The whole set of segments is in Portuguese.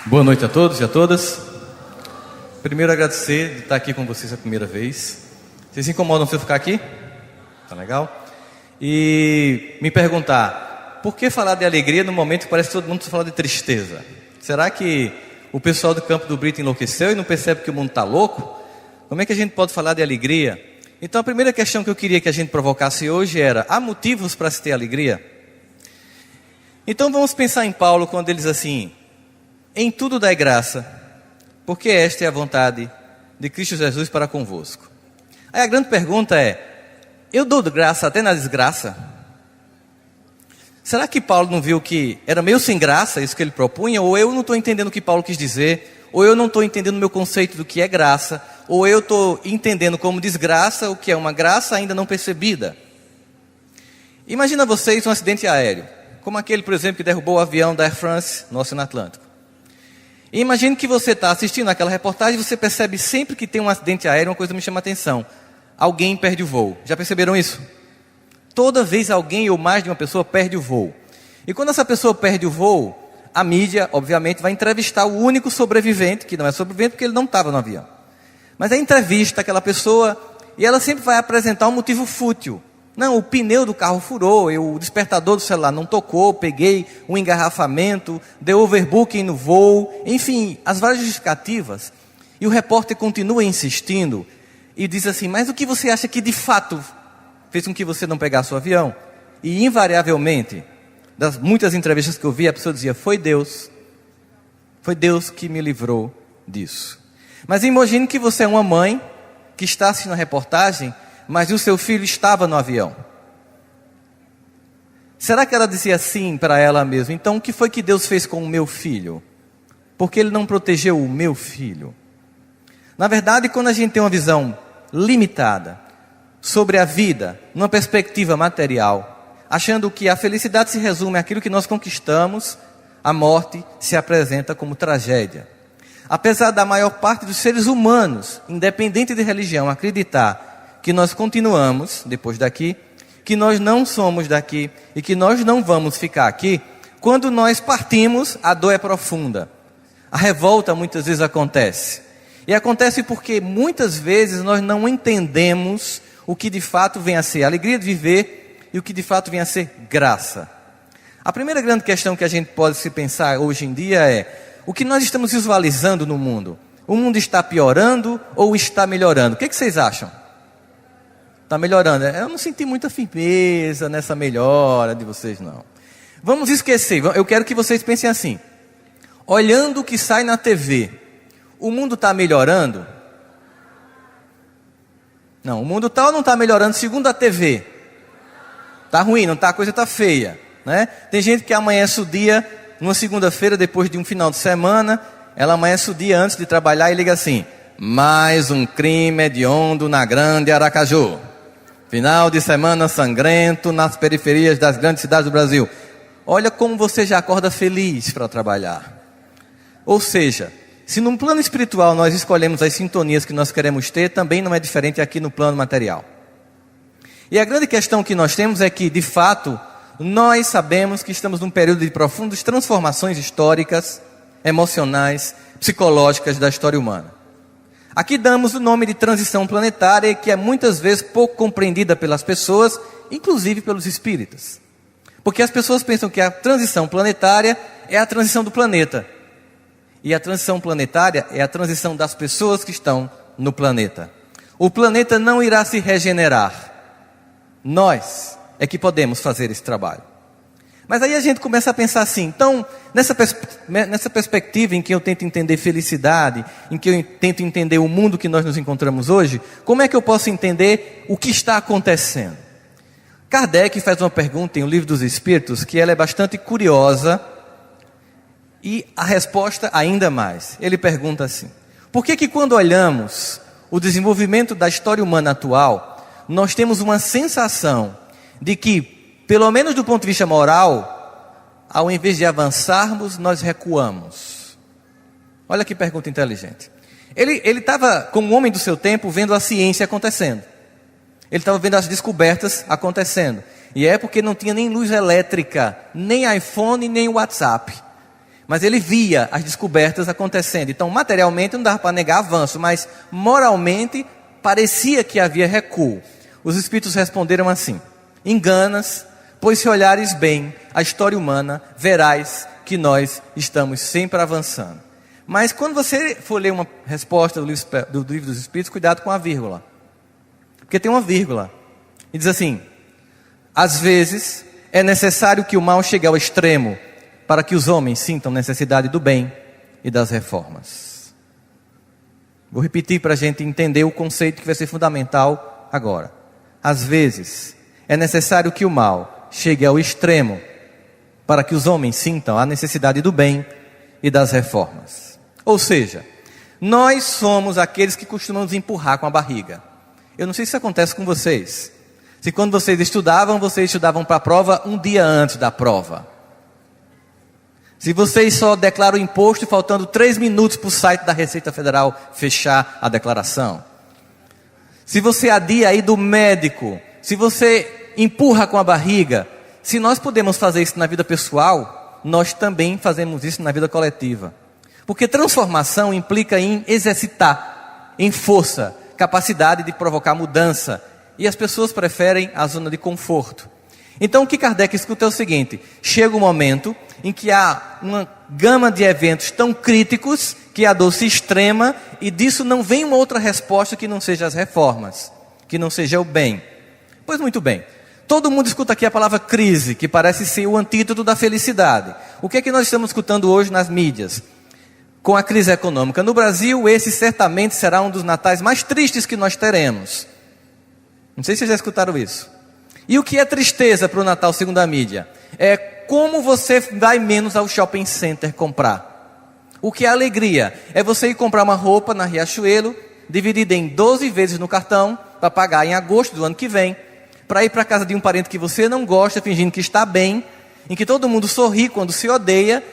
Boa noite a todos e a todas. Primeiro agradecer de estar aqui com vocês a primeira vez. Vocês se incomodam se eu ficar aqui? Tá legal? E me perguntar, por que falar de alegria no momento que parece que todo mundo fala de tristeza? Será que o pessoal do Campo do Brito enlouqueceu e não percebe que o mundo está louco? Como é que a gente pode falar de alegria? Então a primeira questão que eu queria que a gente provocasse hoje era: há motivos para se ter alegria? Então vamos pensar em Paulo quando ele diz assim: em tudo dai graça, porque esta é a vontade de Cristo Jesus para convosco. Aí a grande pergunta é: eu dou graça até na desgraça? Será que Paulo não viu que era meio sem graça isso que ele propunha? Ou eu não estou entendendo o que Paulo quis dizer? Ou eu não estou entendendo o meu conceito do que é graça? Ou eu estou entendendo como desgraça o que é uma graça ainda não percebida? Imagina vocês um acidente aéreo, como aquele, por exemplo, que derrubou o avião da Air France no Oceano Atlântico. E imagine que você está assistindo aquela reportagem e você percebe sempre que tem um acidente aéreo, uma coisa me chama a atenção: alguém perde o voo. Já perceberam isso? Toda vez alguém ou mais de uma pessoa perde o voo. E quando essa pessoa perde o voo, a mídia, obviamente, vai entrevistar o único sobrevivente, que não é sobrevivente porque ele não estava no avião. Mas a entrevista aquela pessoa e ela sempre vai apresentar um motivo fútil. Não, o pneu do carro furou, o despertador do celular não tocou, peguei um engarrafamento, deu overbooking no voo, enfim, as várias justificativas. E o repórter continua insistindo e diz assim: mas o que você acha que de fato fez com que você não pegasse o avião? E invariavelmente, das muitas entrevistas que eu vi, a pessoa dizia: foi Deus que me livrou disso. Mas imagine que você é uma mãe que está assistindo a reportagem, mas o seu filho estava no avião. Será que ela dizia assim para ela mesma: então o que foi que Deus fez com o meu filho? Porque Ele não protegeu o meu filho? Na verdade, quando a gente tem uma visão limitada sobre a vida, numa perspectiva material, achando que a felicidade se resume àquilo que nós conquistamos, a morte se apresenta como tragédia. Apesar da maior parte dos seres humanos, independente de religião, acreditar que nós continuamos depois daqui, que nós não somos daqui e que nós não vamos ficar aqui, quando nós partimos, a dor é profunda. A revolta muitas vezes acontece. E acontece porque muitas vezes nós não entendemos o que de fato vem a ser a alegria de viver e o que de fato vem a ser graça. A primeira grande questão que a gente pode se pensar hoje em dia é: o que nós estamos visualizando no mundo? O mundo está piorando ou está melhorando? O que vocês acham? Está melhorando. Eu não senti muita firmeza nessa melhora de vocês, não. Vamos esquecer. Eu quero que vocês pensem assim: olhando o que sai na TV, o mundo está melhorando? Não, o mundo está ou não está melhorando segundo a TV? Está ruim, não está? A coisa está feia, né? Tem gente que amanhece o dia, numa segunda-feira, depois de um final de semana, ela amanhece o dia antes de trabalhar e liga assim: mais um crime hediondo na Grande Aracaju. Final de semana sangrento nas periferias das grandes cidades do Brasil. Olha como você já acorda feliz para trabalhar. Ou seja, se num plano espiritual nós escolhemos as sintonias que nós queremos ter, também não é diferente aqui no plano material. E a grande questão que nós temos é que, de fato, nós sabemos que estamos num período de profundas transformações históricas, emocionais, psicológicas da história humana. Aqui damos o nome de transição planetária, que é muitas vezes pouco compreendida pelas pessoas, inclusive pelos espíritas. Porque as pessoas pensam que a transição planetária é a transição do planeta. E a transição planetária é a transição das pessoas que estão no planeta. O planeta não irá se regenerar. Nós é que podemos fazer esse trabalho. Mas aí a gente começa a pensar assim: então, nessa perspectiva em que eu tento entender felicidade, em que eu tento entender o mundo que nós nos encontramos hoje, como é que eu posso entender o que está acontecendo? Kardec faz uma pergunta em O Livro dos Espíritos, que ela é bastante curiosa, e a resposta ainda mais. Ele pergunta assim: por que quando olhamos o desenvolvimento da história humana atual, nós temos uma sensação de que, pelo menos do ponto de vista moral, ao invés de avançarmos, nós recuamos? Olha que pergunta inteligente. Ele estava, como homem do seu tempo, vendo a ciência acontecendo. Ele estava vendo as descobertas acontecendo. E é porque não tinha nem luz elétrica, nem iPhone, nem WhatsApp. mas ele via as descobertas acontecendo. Então, materialmente não dava para negar avanço, mas moralmente parecia que havia recuo. Os espíritos responderam assim: enganas, pois se olhares bem a história humana, verás que nós estamos sempre avançando. Mas quando você for ler uma resposta do livro dos Espíritos, cuidado com a vírgula. Porque tem uma vírgula. E diz assim: às vezes é necessário que o mal chegue ao extremo para que os homens sintam necessidade do bem e das reformas. Vou repetir para a gente entender o conceito que vai ser fundamental agora. Às vezes é necessário que o mal chegue ao extremo para que os homens sintam a necessidade do bem e das reformas. Ou seja, nós somos aqueles que costumamos empurrar com a barriga. Eu não sei se isso acontece com vocês. Se quando vocês estudavam para a prova um dia antes da prova. Se vocês só declaram o imposto faltando 3 minutos para o site da Receita Federal fechar a declaração. Se você adia aí do médico, se você empurra com a barriga, se nós podemos fazer isso na vida pessoal, nós também fazemos isso na vida coletiva. Porque transformação implica em exercitar, em força, capacidade de provocar mudança. E as pessoas preferem a zona de conforto. Então o que Kardec escuta é o seguinte: chega um momento em que há uma gama de eventos tão críticos que a dor se extrema e disso não vem uma outra resposta que não seja as reformas, que não seja o bem. Pois muito bem, todo mundo escuta aqui a palavra crise, que parece ser o antídoto da felicidade. O que é que nós estamos escutando hoje nas mídias? Com a crise econômica no Brasil, esse certamente será um dos natais mais tristes que nós teremos. Não sei se vocês já escutaram isso. E o que é tristeza para o Natal segundo a mídia? É como você vai menos ao shopping center comprar. O que é alegria? É você ir comprar uma roupa na Riachuelo, dividida em 12 vezes no cartão, para pagar em agosto do ano que vem, para ir para a casa de um parente que você não gosta, fingindo que está bem, em que todo mundo sorri quando se odeia,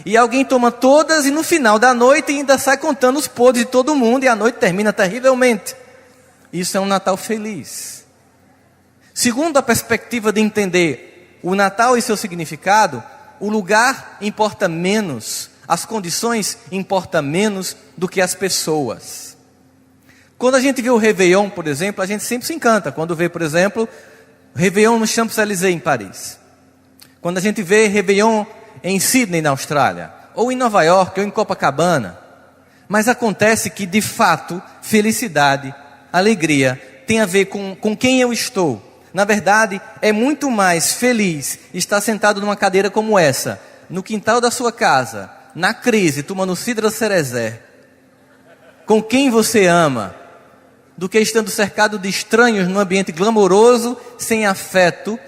e alguém toma todas e no final da noite ainda sai contando os podres de todo mundo e a noite termina terrivelmente. Isso é um Natal feliz. Segundo a perspectiva de entender o Natal e seu significado, o lugar importa menos, as condições importam menos do que as pessoas. Quando a gente vê o Réveillon, por exemplo, a gente sempre se encanta. Quando vê, por exemplo, o Réveillon no Champs-Élysées em Paris. Quando a gente vê Réveillon em Sydney, na Austrália, ou em Nova York, ou em Copacabana. Mas acontece que, de fato, felicidade, alegria, tem a ver com quem eu estou. Na verdade, é muito mais feliz estar sentado numa cadeira como essa, no quintal da sua casa, na crise, tomando cidra cerezé, com quem você ama, do que estando cercado de estranhos num ambiente glamouroso, sem afeto,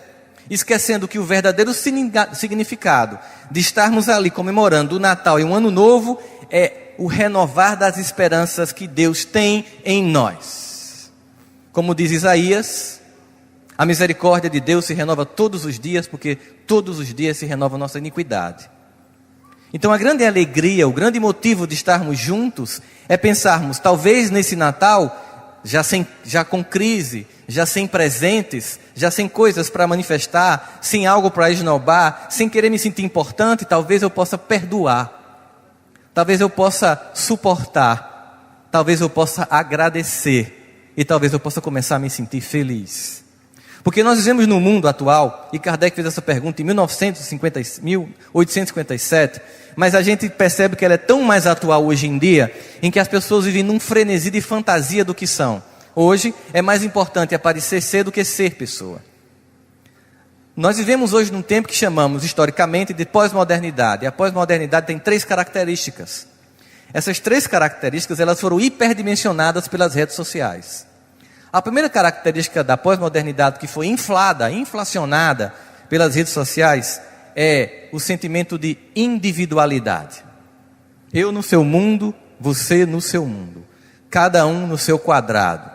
esquecendo que o verdadeiro significado de estarmos ali comemorando o Natal e um Ano Novo é o renovar das esperanças que Deus tem em nós. Como diz Isaías, a misericórdia de Deus se renova todos os dias, porque todos os dias se renova a nossa iniquidade. Então a grande alegria, o grande motivo de estarmos juntos é pensarmos, talvez nesse Natal, já com crise, já sem presentes, já sem coisas para manifestar, sem algo para esnobar, sem querer me sentir importante, talvez eu possa perdoar, talvez eu possa suportar, talvez eu possa agradecer, e talvez eu possa começar a me sentir feliz. Porque nós vivemos no mundo atual, e Kardec fez essa pergunta em 1857, mas a gente percebe que ela é tão mais atual hoje em dia, em que as pessoas vivem num frenesi de fantasia do que são. Hoje é mais importante aparecer ser do que ser pessoa. Nós vivemos hoje num tempo que chamamos historicamente de pós-modernidade. E a pós-modernidade tem 3 características. Essas 3 características elas foram hiperdimensionadas pelas redes sociais. A primeira característica da pós-modernidade que foi inflacionada pelas redes sociais é o sentimento de individualidade. Eu no seu mundo, você no seu mundo. Cada um no seu quadrado.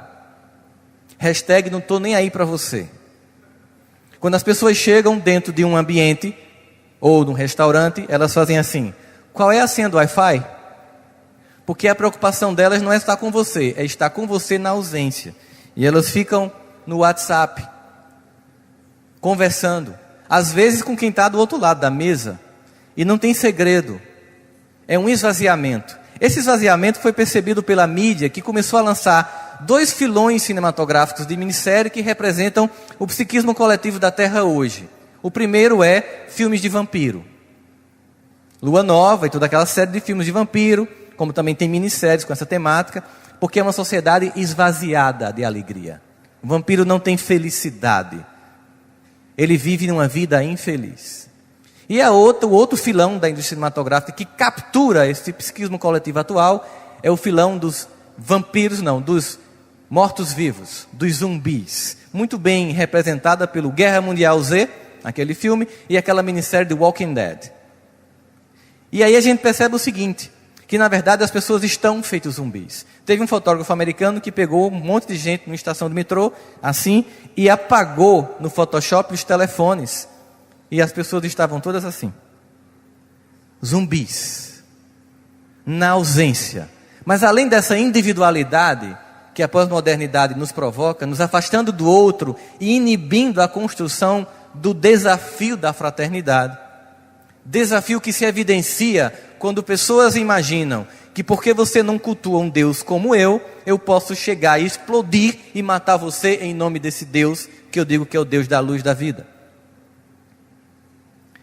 Hashtag não estou nem aí para você. Quando as pessoas chegam dentro de um ambiente ou de um restaurante, elas fazem assim: qual é a senha do Wi-Fi? Porque a preocupação delas não é estar com você, é estar com você na ausência. E elas ficam no WhatsApp, conversando, às vezes com quem está do outro lado da mesa. E não tem segredo. É um esvaziamento. Esse esvaziamento foi percebido pela mídia, que começou a lançar 2 filões cinematográficos de minissérie que representam o psiquismo coletivo da Terra hoje. O primeiro é filmes de vampiro. Lua Nova e toda aquela série de filmes de vampiro, como também tem minisséries com essa temática, porque é uma sociedade esvaziada de alegria. O vampiro não tem felicidade. Ele vive numa vida infeliz. E o outro filão da indústria cinematográfica que captura esse psiquismo coletivo atual é o filão dos vampiros, não, dos mortos-vivos, dos zumbis. Muito bem representada pelo Guerra Mundial Z, aquele filme, e aquela minissérie The Walking Dead. E aí a gente percebe o seguinte, que na verdade as pessoas estão feitas zumbis. Teve um fotógrafo americano que pegou um monte de gente numa estação de metrô, assim, e apagou no Photoshop os telefones. E as pessoas estavam todas assim. Zumbis. Na ausência. Mas além dessa individualidade que a pós-modernidade nos provoca, nos afastando do outro e inibindo a construção do desafio da fraternidade. Desafio que se evidencia quando pessoas imaginam que porque você não cultua um Deus como eu posso chegar e explodir e matar você em nome desse Deus que eu digo que é o Deus da luz da vida.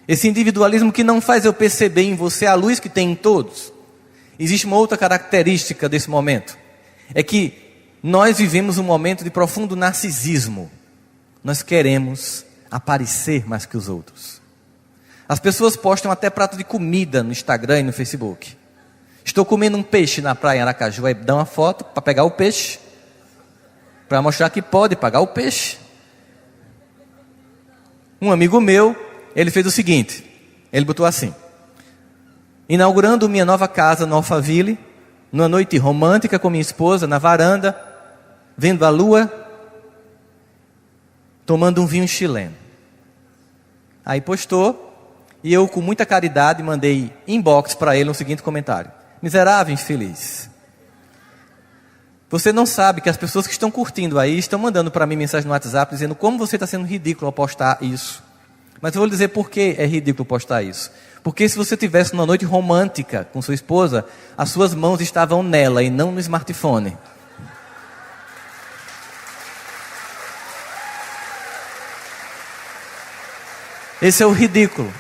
Esse individualismo que não faz eu perceber em você a luz que tem em todos. Existe uma outra característica desse momento. É que nós vivemos um momento de profundo narcisismo. Nós queremos aparecer mais que os outros. As pessoas postam até prato de comida no Instagram e no Facebook. Estou comendo um peixe na praia em Aracaju. Aí dá uma foto para pegar o peixe. Para mostrar que pode pagar o peixe. Um amigo meu, ele fez o seguinte. Ele botou assim. Inaugurando minha nova casa no Alphaville, numa noite romântica com minha esposa, na varanda, vendo a lua, tomando um vinho chileno. Aí postou, e eu com muita caridade mandei inbox para ele no seguinte comentário. Miserável infeliz. Você não sabe que as pessoas que estão curtindo aí, estão mandando para mim mensagem no WhatsApp, dizendo como você está sendo ridículo ao postar isso. Mas eu vou lhe dizer por que é ridículo postar isso. Porque se você tivesse uma noite romântica com sua esposa, as suas mãos estavam nela e não no smartphone. Esse é o ridículo.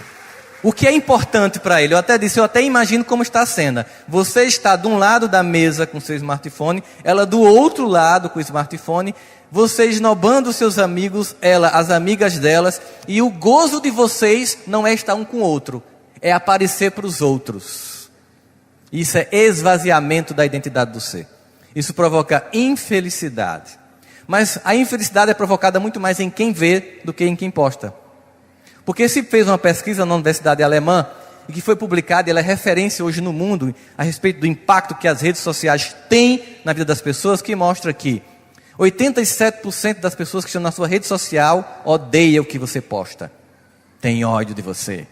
O que é importante para ele? Eu até imagino como está a cena. Você está de um lado da mesa com seu smartphone, ela do outro lado com o smartphone, você esnobando seus amigos, ela, as amigas delas, e o gozo de vocês não é estar um com o outro, é aparecer para os outros. Isso é esvaziamento da identidade do ser. Isso provoca infelicidade. Mas a infelicidade é provocada muito mais em quem vê do que em quem posta. Porque se fez uma pesquisa na Universidade Alemã, e que foi publicada, ela é referência hoje no mundo, a respeito do impacto que as redes sociais têm na vida das pessoas, que mostra que 87% das pessoas que estão na sua rede social odeiam o que você posta. Tem ódio de você.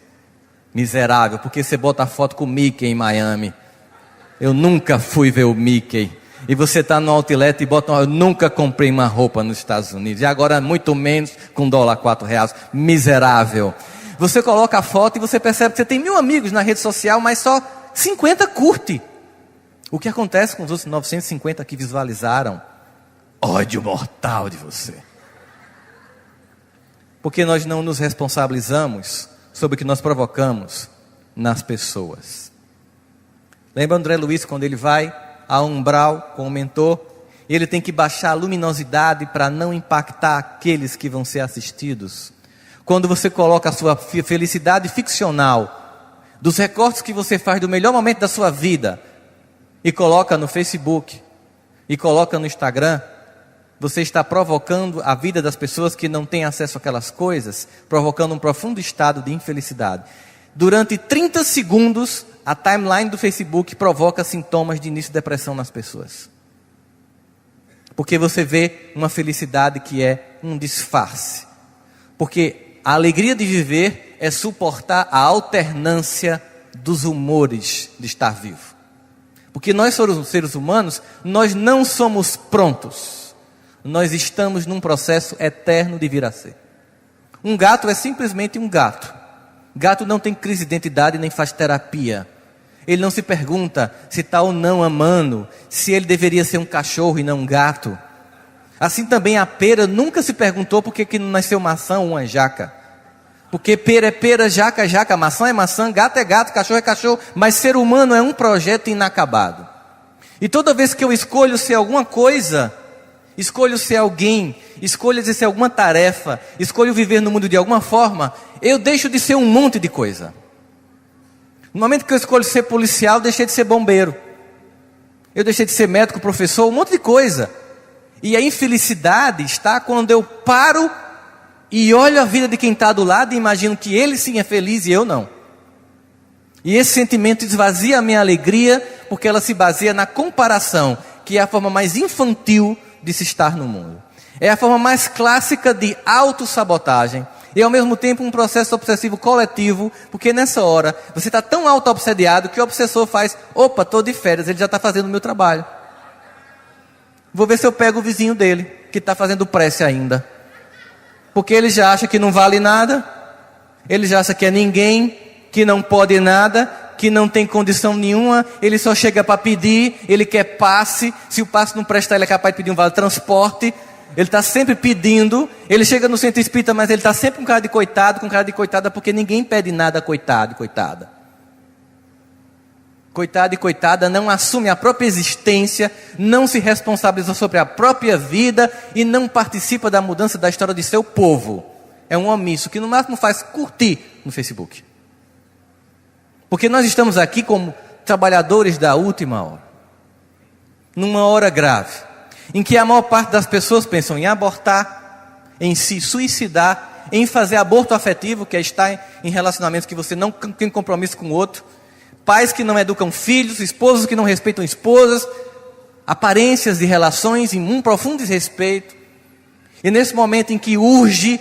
Miserável, porque você bota a foto com o Mickey em Miami. Eu nunca fui ver o Mickey. E você está no outlet e bota, eu nunca comprei uma roupa nos Estados Unidos. E agora muito menos com dólar R$4. Miserável. Você coloca a foto e você percebe que você tem 1000 amigos na rede social, mas só 50 curte. O que acontece com os outros 950 que visualizaram? Ódio mortal de você. Porque nós não nos responsabilizamos sobre o que nós provocamos nas pessoas. Lembra André Luiz quando ele vai a umbral com o mentor, e ele tem que baixar a luminosidade para não impactar aqueles que vão ser assistidos. Quando você coloca a sua felicidade ficcional, dos recortes que você faz do melhor momento da sua vida, e coloca no Facebook, e coloca no Instagram, você está provocando a vida das pessoas que não têm acesso àquelas coisas, provocando um profundo estado de infelicidade. Durante 30 segundos, a timeline do Facebook provoca sintomas de início de depressão nas pessoas. Porque você vê uma felicidade que é um disfarce. Porque a alegria de viver é suportar a alternância dos humores de estar vivo. Porque nós, seres humanos, nós não somos prontos. Nós estamos num processo eterno de vir a ser. Um gato é simplesmente um gato. Gato não tem crise de identidade nem faz terapia. Ele não se pergunta se está ou não amando, se ele deveria ser um cachorro e não um gato. Assim também a pera nunca se perguntou por que não nasceu maçã ou uma jaca. Porque pera é pera, jaca é jaca, maçã é maçã, gato é gato, cachorro é cachorro. Mas ser humano é um projeto inacabado. E toda vez que eu escolho ser alguma coisa, escolho ser alguém, escolho exercer alguma tarefa, escolho viver no mundo de alguma forma, eu deixo de ser um monte de coisa. No momento que eu escolho ser policial, eu deixei de ser bombeiro. Eu deixei de ser médico, professor, um monte de coisa. E a infelicidade está quando eu paro e olho a vida de quem está do lado e imagino que ele sim é feliz e eu não. E esse sentimento esvazia a minha alegria, porque ela se baseia na comparação, que é a forma mais infantil de se estar no mundo. É a forma mais clássica de autossabotagem. E ao mesmo tempo um processo obsessivo coletivo, porque nessa hora você está tão auto-obsediado que o obsessor faz, opa, estou de férias, ele já está fazendo o meu trabalho. Vou ver se eu pego o vizinho dele, que está fazendo prece ainda. Porque ele já acha que não vale nada, ele já acha que é ninguém, que não pode nada, que não tem condição nenhuma, ele só chega para pedir, ele quer passe, se o passe não prestar, ele é capaz de pedir um vale transporte, ele está sempre pedindo, ele chega no centro espírita, mas ele está sempre com cara de coitado, com cara de coitada, porque ninguém pede nada, coitado e coitada. Coitado e coitada não assume a própria existência, não se responsabiliza sobre a própria vida e não participa da mudança da história de seu povo. É um omisso que no máximo faz curtir no Facebook. Porque nós estamos aqui como trabalhadores da última hora. Numa hora grave, em que a maior parte das pessoas pensam em abortar, em se suicidar, em fazer aborto afetivo, que é estar em relacionamentos que você não tem compromisso com o outro, pais que não educam filhos, esposos que não respeitam esposas, aparências de relações em um profundo desrespeito. E nesse momento em que urge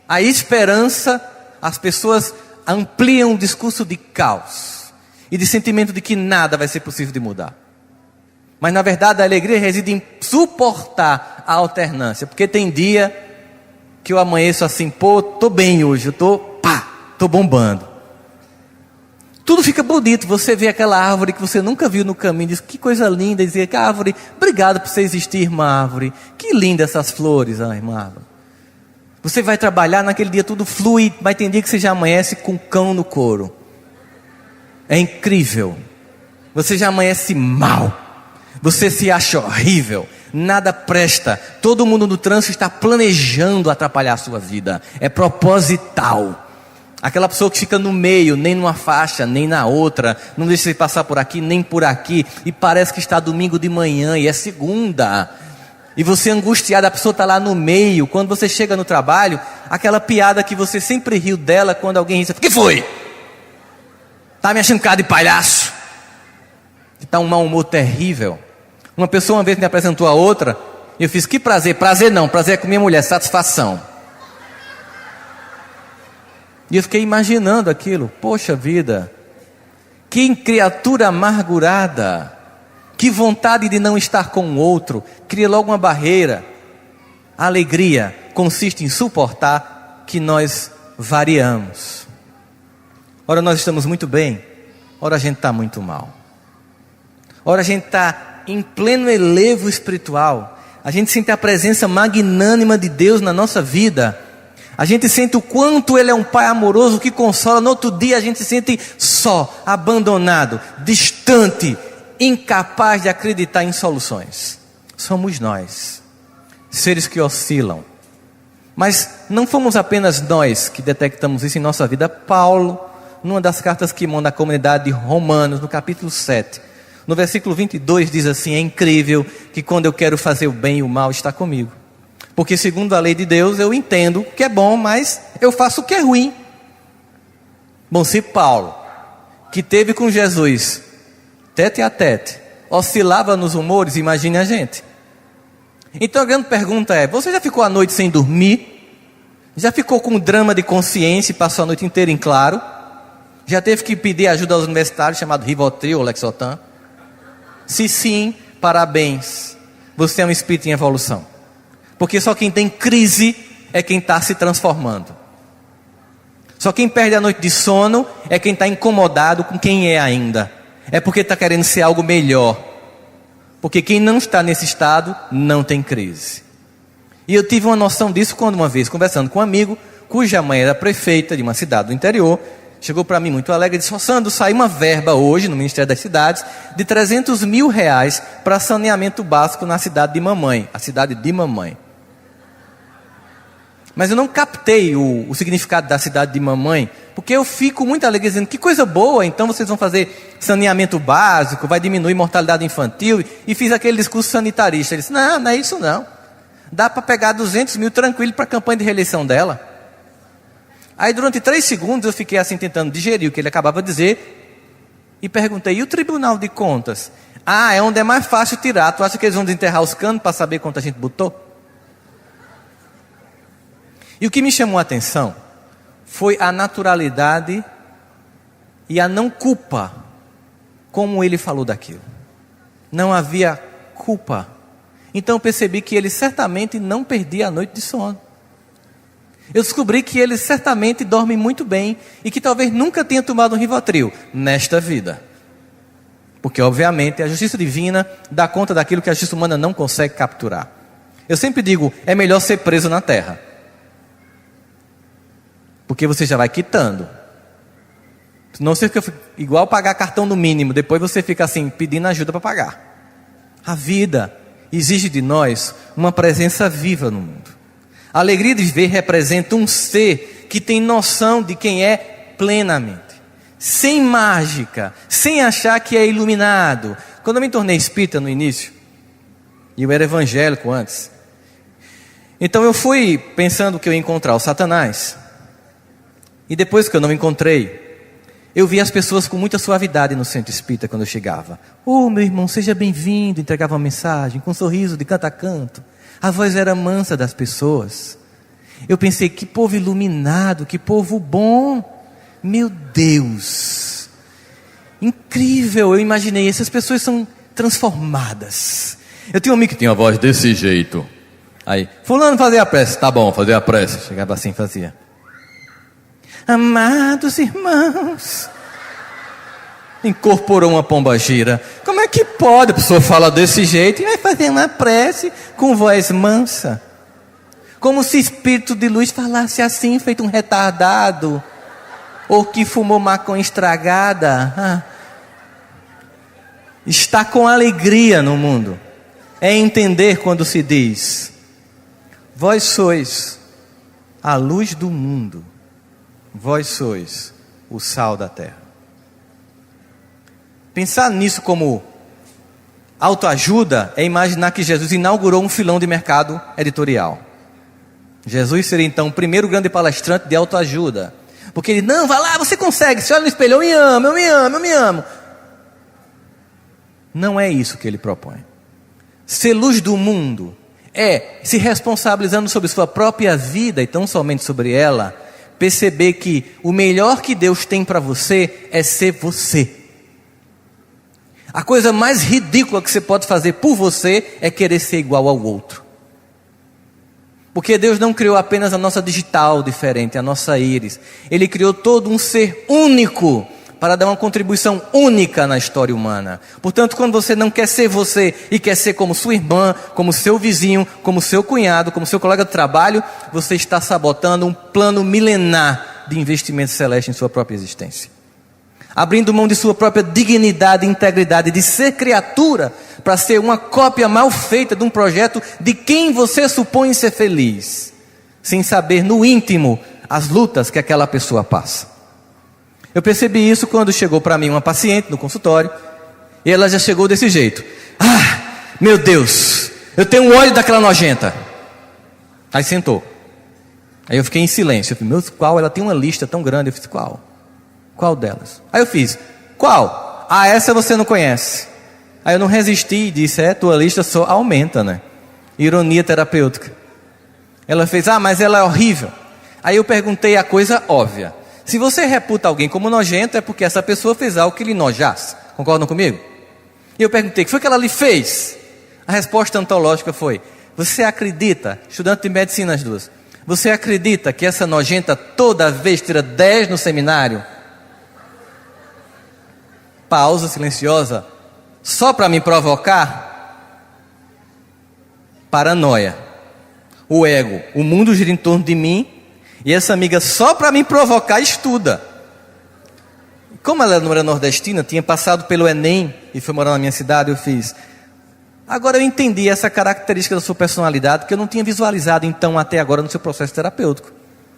a esperança, as pessoas ampliam um discurso de caos e de sentimento de que nada vai ser possível de mudar. Mas na verdade a alegria reside em suportar a alternância, porque tem dia que eu amanheço assim, pô, tô bem hoje, eu tô bombando. Tudo fica bonito, você vê aquela árvore que você nunca viu no caminho, diz, que coisa linda, dizer que árvore, obrigado por você existir, irmã árvore, que linda essas flores, irmã árvore. Você vai trabalhar, naquele dia tudo flui, mas tem dia que você já amanhece com cão no couro. É incrível. Você já amanhece mal, você se acha horrível, nada presta, todo mundo no trânsito está planejando atrapalhar a sua vida, é proposital. Aquela pessoa que fica no meio, nem numa faixa, nem na outra, não deixa você passar por aqui, nem por aqui, e parece que está domingo de manhã, e é segunda, e você angustiado, a pessoa está lá no meio. Quando você chega no trabalho, aquela piada que você sempre riu dela, quando alguém diz, o que foi? Está me achando cara de palhaço? Está um mau humor terrível. Uma pessoa uma vez me apresentou a outra, e eu fiz, que prazer, prazer não, prazer é com minha mulher, satisfação. E eu fiquei imaginando aquilo, poxa vida, que criatura amargurada, que vontade de não estar com o outro, cria logo uma barreira. A alegria consiste em suportar que nós variamos. Ora nós estamos muito bem, ora a gente está muito mal. Ora a gente está em pleno elevo espiritual, a gente sente a presença magnânima de Deus na nossa vida. A gente sente o quanto Ele é um Pai amoroso que consola. No outro dia a gente se sente só, abandonado, distante, incapaz de acreditar em soluções. Somos nós, seres que oscilam. Mas não fomos apenas nós que detectamos isso em nossa vida. Paulo, numa das cartas que manda à comunidade de Romanos, no capítulo 7, no versículo 22, diz assim, é incrível que quando eu quero fazer o bem, o mal está comigo. Porque segundo a lei de Deus, eu entendo que é bom, mas eu faço o que é ruim. Bom, se Paulo, que teve com Jesus, tete a tete, oscilava nos humores, imagine a gente. Então a grande pergunta é, você já ficou a noite sem dormir? Já ficou com drama de consciência e passou a noite inteira em claro? Já teve que pedir ajuda aos universitários, chamado Rivotril ou Lexotan? Se sim, parabéns, você é um espírito em evolução. Porque só quem tem crise é quem está se transformando. Só quem perde a noite de sono é quem está incomodado com quem é ainda. É porque está querendo ser algo melhor. Porque quem não está nesse estado não tem crise. E eu tive uma noção disso quando uma vez, conversando com um amigo, cuja mãe era prefeita de uma cidade do interior, chegou para mim muito alegre e disse: Sandro, saiu uma verba hoje no Ministério das Cidades de R$300 mil para saneamento básico na cidade de mamãe. A cidade de mamãe. Mas eu não captei o significado da cidade de mamãe, porque eu fico muito alegre dizendo: que coisa boa, então vocês vão fazer saneamento básico, vai diminuir mortalidade infantil, e fiz aquele discurso sanitarista. Ele disse: não, não é isso não. Dá para pegar 200 mil tranquilo para a campanha de reeleição dela. Aí durante 3 segundos eu fiquei assim tentando digerir o que ele acabava de dizer, e perguntei: e o Tribunal de Contas? Ah, é onde é mais fácil tirar. Tu acha que eles vão desenterrar os canos para saber quanto a gente botou? E o que me chamou a atenção foi a naturalidade e a não culpa, como ele falou daquilo. Não havia culpa. Então eu percebi que ele certamente não perdia a noite de sono. Eu descobri que ele certamente dorme muito bem e que talvez nunca tenha tomado um Rivotril nesta vida. Porque obviamente a justiça divina dá conta daquilo que a justiça humana não consegue capturar. Eu sempre digo, é melhor ser preso na terra. Porque você já vai quitando. Senão você fica igual pagar cartão no mínimo. Depois você fica assim, pedindo ajuda para pagar. A vida exige de nós uma presença viva no mundo. A alegria de viver representa um ser que tem noção de quem é plenamente. Sem mágica, sem achar que é iluminado. Quando eu me tornei espírita no início, e eu era evangélico antes, então eu fui pensando que eu ia encontrar o Satanás. E depois que eu não encontrei, eu vi as pessoas com muita suavidade no centro espírita quando eu chegava. Oh, meu irmão, seja bem-vindo. Entregava uma mensagem com um sorriso de canto a canto. A voz era mansa das pessoas. Eu pensei, que povo iluminado, que povo bom. Meu Deus. Incrível, eu imaginei, essas pessoas são transformadas. Eu tinha um amigo que tinha uma voz desse jeito. Aí, fulano, fazer a prece. Tá bom, fazer a prece. Chegava assim, fazia. Amados irmãos, incorporou uma pombagira. Como é que pode? A pessoa fala desse jeito e vai fazer uma prece com voz mansa, como se espírito de luz falasse assim, feito um retardado, ou que fumou maconha estragada. Está com alegria no mundo é entender quando se diz: vós sois a luz do mundo. Vós sois o sal da terra. Pensar nisso como autoajuda é imaginar que Jesus inaugurou um filão de mercado editorial. Jesus seria então o primeiro grande palestrante de autoajuda. Porque ele, não, vai lá, você consegue, se olha no espelho, eu me amo, eu me amo, eu me amo. Não é isso que ele propõe. Ser luz do mundo é se responsabilizando sobre sua própria vida e tão somente sobre ela, perceber que o melhor que Deus tem para você é ser você. A coisa mais ridícula que você pode fazer por você é querer ser igual ao outro. Porque Deus não criou apenas a nossa digital diferente, a nossa íris. Ele criou todo um ser único para dar uma contribuição única na história humana. Portanto, quando você não quer ser você e quer ser como sua irmã, como seu vizinho, como seu cunhado, como seu colega de trabalho, você está sabotando um plano milenar de investimento celeste em sua própria existência. Abrindo mão de sua própria dignidade e integridade de ser criatura para ser uma cópia mal feita de um projeto de quem você supõe ser feliz, sem saber no íntimo as lutas que aquela pessoa passa. Eu percebi isso quando chegou para mim uma paciente no consultório, e ela já chegou desse jeito. Ah, meu Deus, eu tenho um ódio daquela nojenta. Aí sentou. Aí eu fiquei em silêncio. Eu falei, meu, qual? Ela tem uma lista tão grande. Eu fiz, qual? Qual delas? Aí eu fiz, qual? Ah, essa você não conhece. Aí eu não resisti e disse, tua lista só aumenta, né? Ironia terapêutica. Ela fez, mas ela é horrível. Aí eu perguntei a coisa óbvia. Se você reputa alguém como nojento, é porque essa pessoa fez algo que lhe nojasse. Concordam comigo? E eu perguntei, o que foi que ela lhe fez? A resposta antológica foi, você acredita, estudante de medicina as duas, Você acredita que essa nojenta toda vez tira 10 no seminário? Pausa silenciosa. Só para me provocar? Paranoia. O ego. O mundo gira em torno de mim. E essa amiga, só para me provocar, estuda. Como ela não era nordestina, tinha passado pelo Enem e foi morar na minha cidade, eu fiz. Agora eu entendi essa característica da sua personalidade que eu não tinha visualizado então até agora no seu processo terapêutico.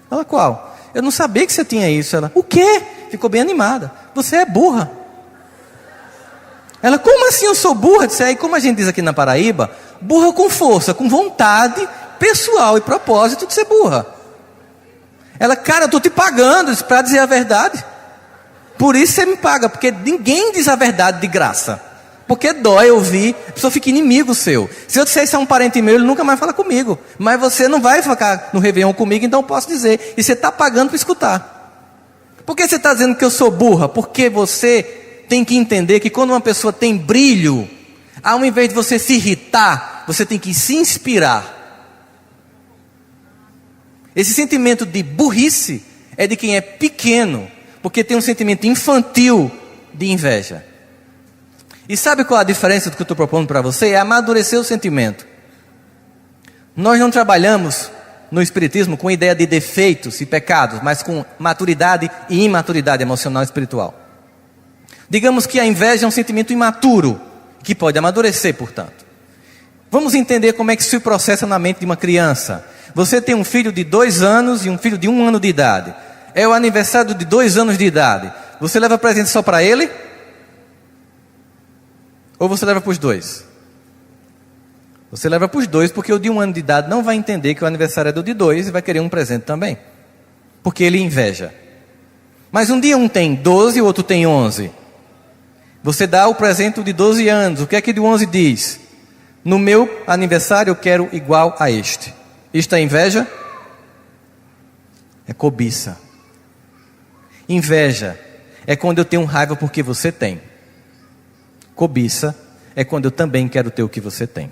Ela, qual? Eu não sabia que você tinha isso. Ela, o quê? Ficou bem animada. Você é burra. Ela, como assim eu sou burra? Disse, aí como a gente diz aqui na Paraíba, burra com força, com vontade pessoal e propósito de ser burra. Ela, cara, eu estou te pagando para dizer a verdade. Por isso você me paga, porque ninguém diz a verdade de graça. Porque dói ouvir, a pessoa fica inimigo seu. Se eu disser isso a um parente meu, ele nunca mais fala comigo. Mas você não vai ficar no Réveillon comigo, então eu posso dizer. E você está pagando para escutar. Por que você está dizendo que eu sou burra? Porque você tem que entender que quando uma pessoa tem brilho, ao invés de você se irritar, você tem que se inspirar. Esse sentimento de burrice é de quem é pequeno, porque tem um sentimento infantil de inveja. E sabe qual a diferença do que eu estou propondo para você? É amadurecer o sentimento. Nós não trabalhamos no Espiritismo com ideia de defeitos e pecados, mas com maturidade e imaturidade emocional e espiritual. Digamos que a inveja é um sentimento imaturo, que pode amadurecer, portanto. Vamos entender como é que se processa na mente de uma criança. Você tem um filho de 2 anos e um filho de 1 ano de idade. É o aniversário de 2 anos de idade. Você leva presente só para ele? Ou você leva para os dois? Você leva para os dois, porque o de 1 ano de idade não vai entender que o aniversário é do de 2 e vai querer um presente também. Porque ele inveja. Mas um dia um tem 12 e o outro tem 11. Você dá o presente de 12 anos. O que é que de 11 diz? No meu aniversário eu quero igual a este. Isto é inveja? É cobiça. Inveja é quando eu tenho raiva porque você tem. Cobiça é quando eu também quero ter o que você tem.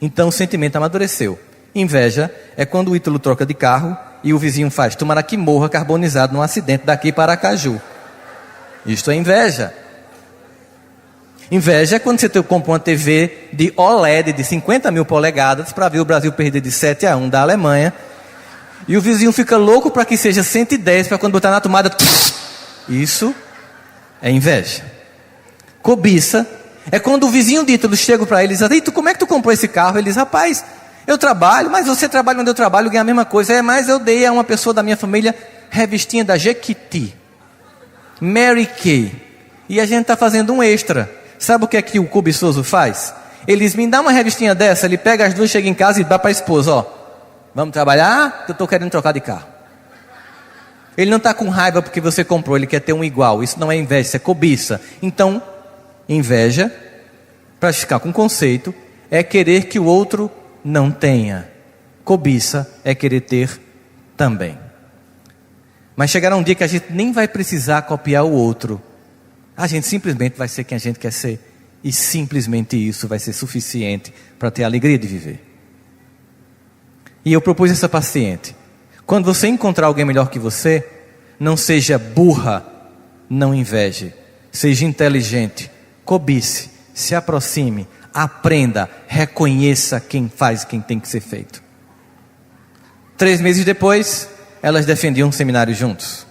Então o sentimento amadureceu. Inveja é quando o Ítalo troca de carro e o vizinho faz, tomara que morra carbonizado num acidente daqui para Aracaju. Isto é inveja. Inveja é quando você compra uma TV de OLED de 50 mil polegadas para ver o Brasil perder de 7-1 da Alemanha. E o vizinho fica louco para que seja 110 para quando botar na tomada. Isso é inveja. Cobiça é quando o vizinho de Ítalo chega para ele e diz, Ítalo, como é que tu comprou esse carro? Ele diz, rapaz, eu trabalho, mas você trabalha onde eu trabalho, ganha a mesma coisa. Mas eu dei a uma pessoa da minha família revistinha da Jequiti, Mary Kay. E a gente está fazendo um extra. Sabe o que é que o cobiçoso faz? Ele diz, me dá uma revistinha dessa. Ele pega as duas, chega em casa e dá para a esposa, ó. Vamos trabalhar, que eu estou querendo trocar de carro. Ele não está com raiva porque você comprou, ele quer ter um igual. Isso não é inveja, isso é cobiça. Então, inveja, para ficar com conceito, é querer que o outro não tenha. Cobiça é querer ter também. Mas chegará um dia que a gente nem vai precisar copiar o outro. A gente simplesmente vai ser quem a gente quer ser. E simplesmente isso vai ser suficiente para ter a alegria de viver. E eu propus essa paciente. Quando você encontrar alguém melhor que você, não seja burra, não inveje. Seja inteligente, cobice, se aproxime, aprenda, reconheça quem faz, quem tem que ser feito. 3 meses depois, elas defendiam um seminário juntos.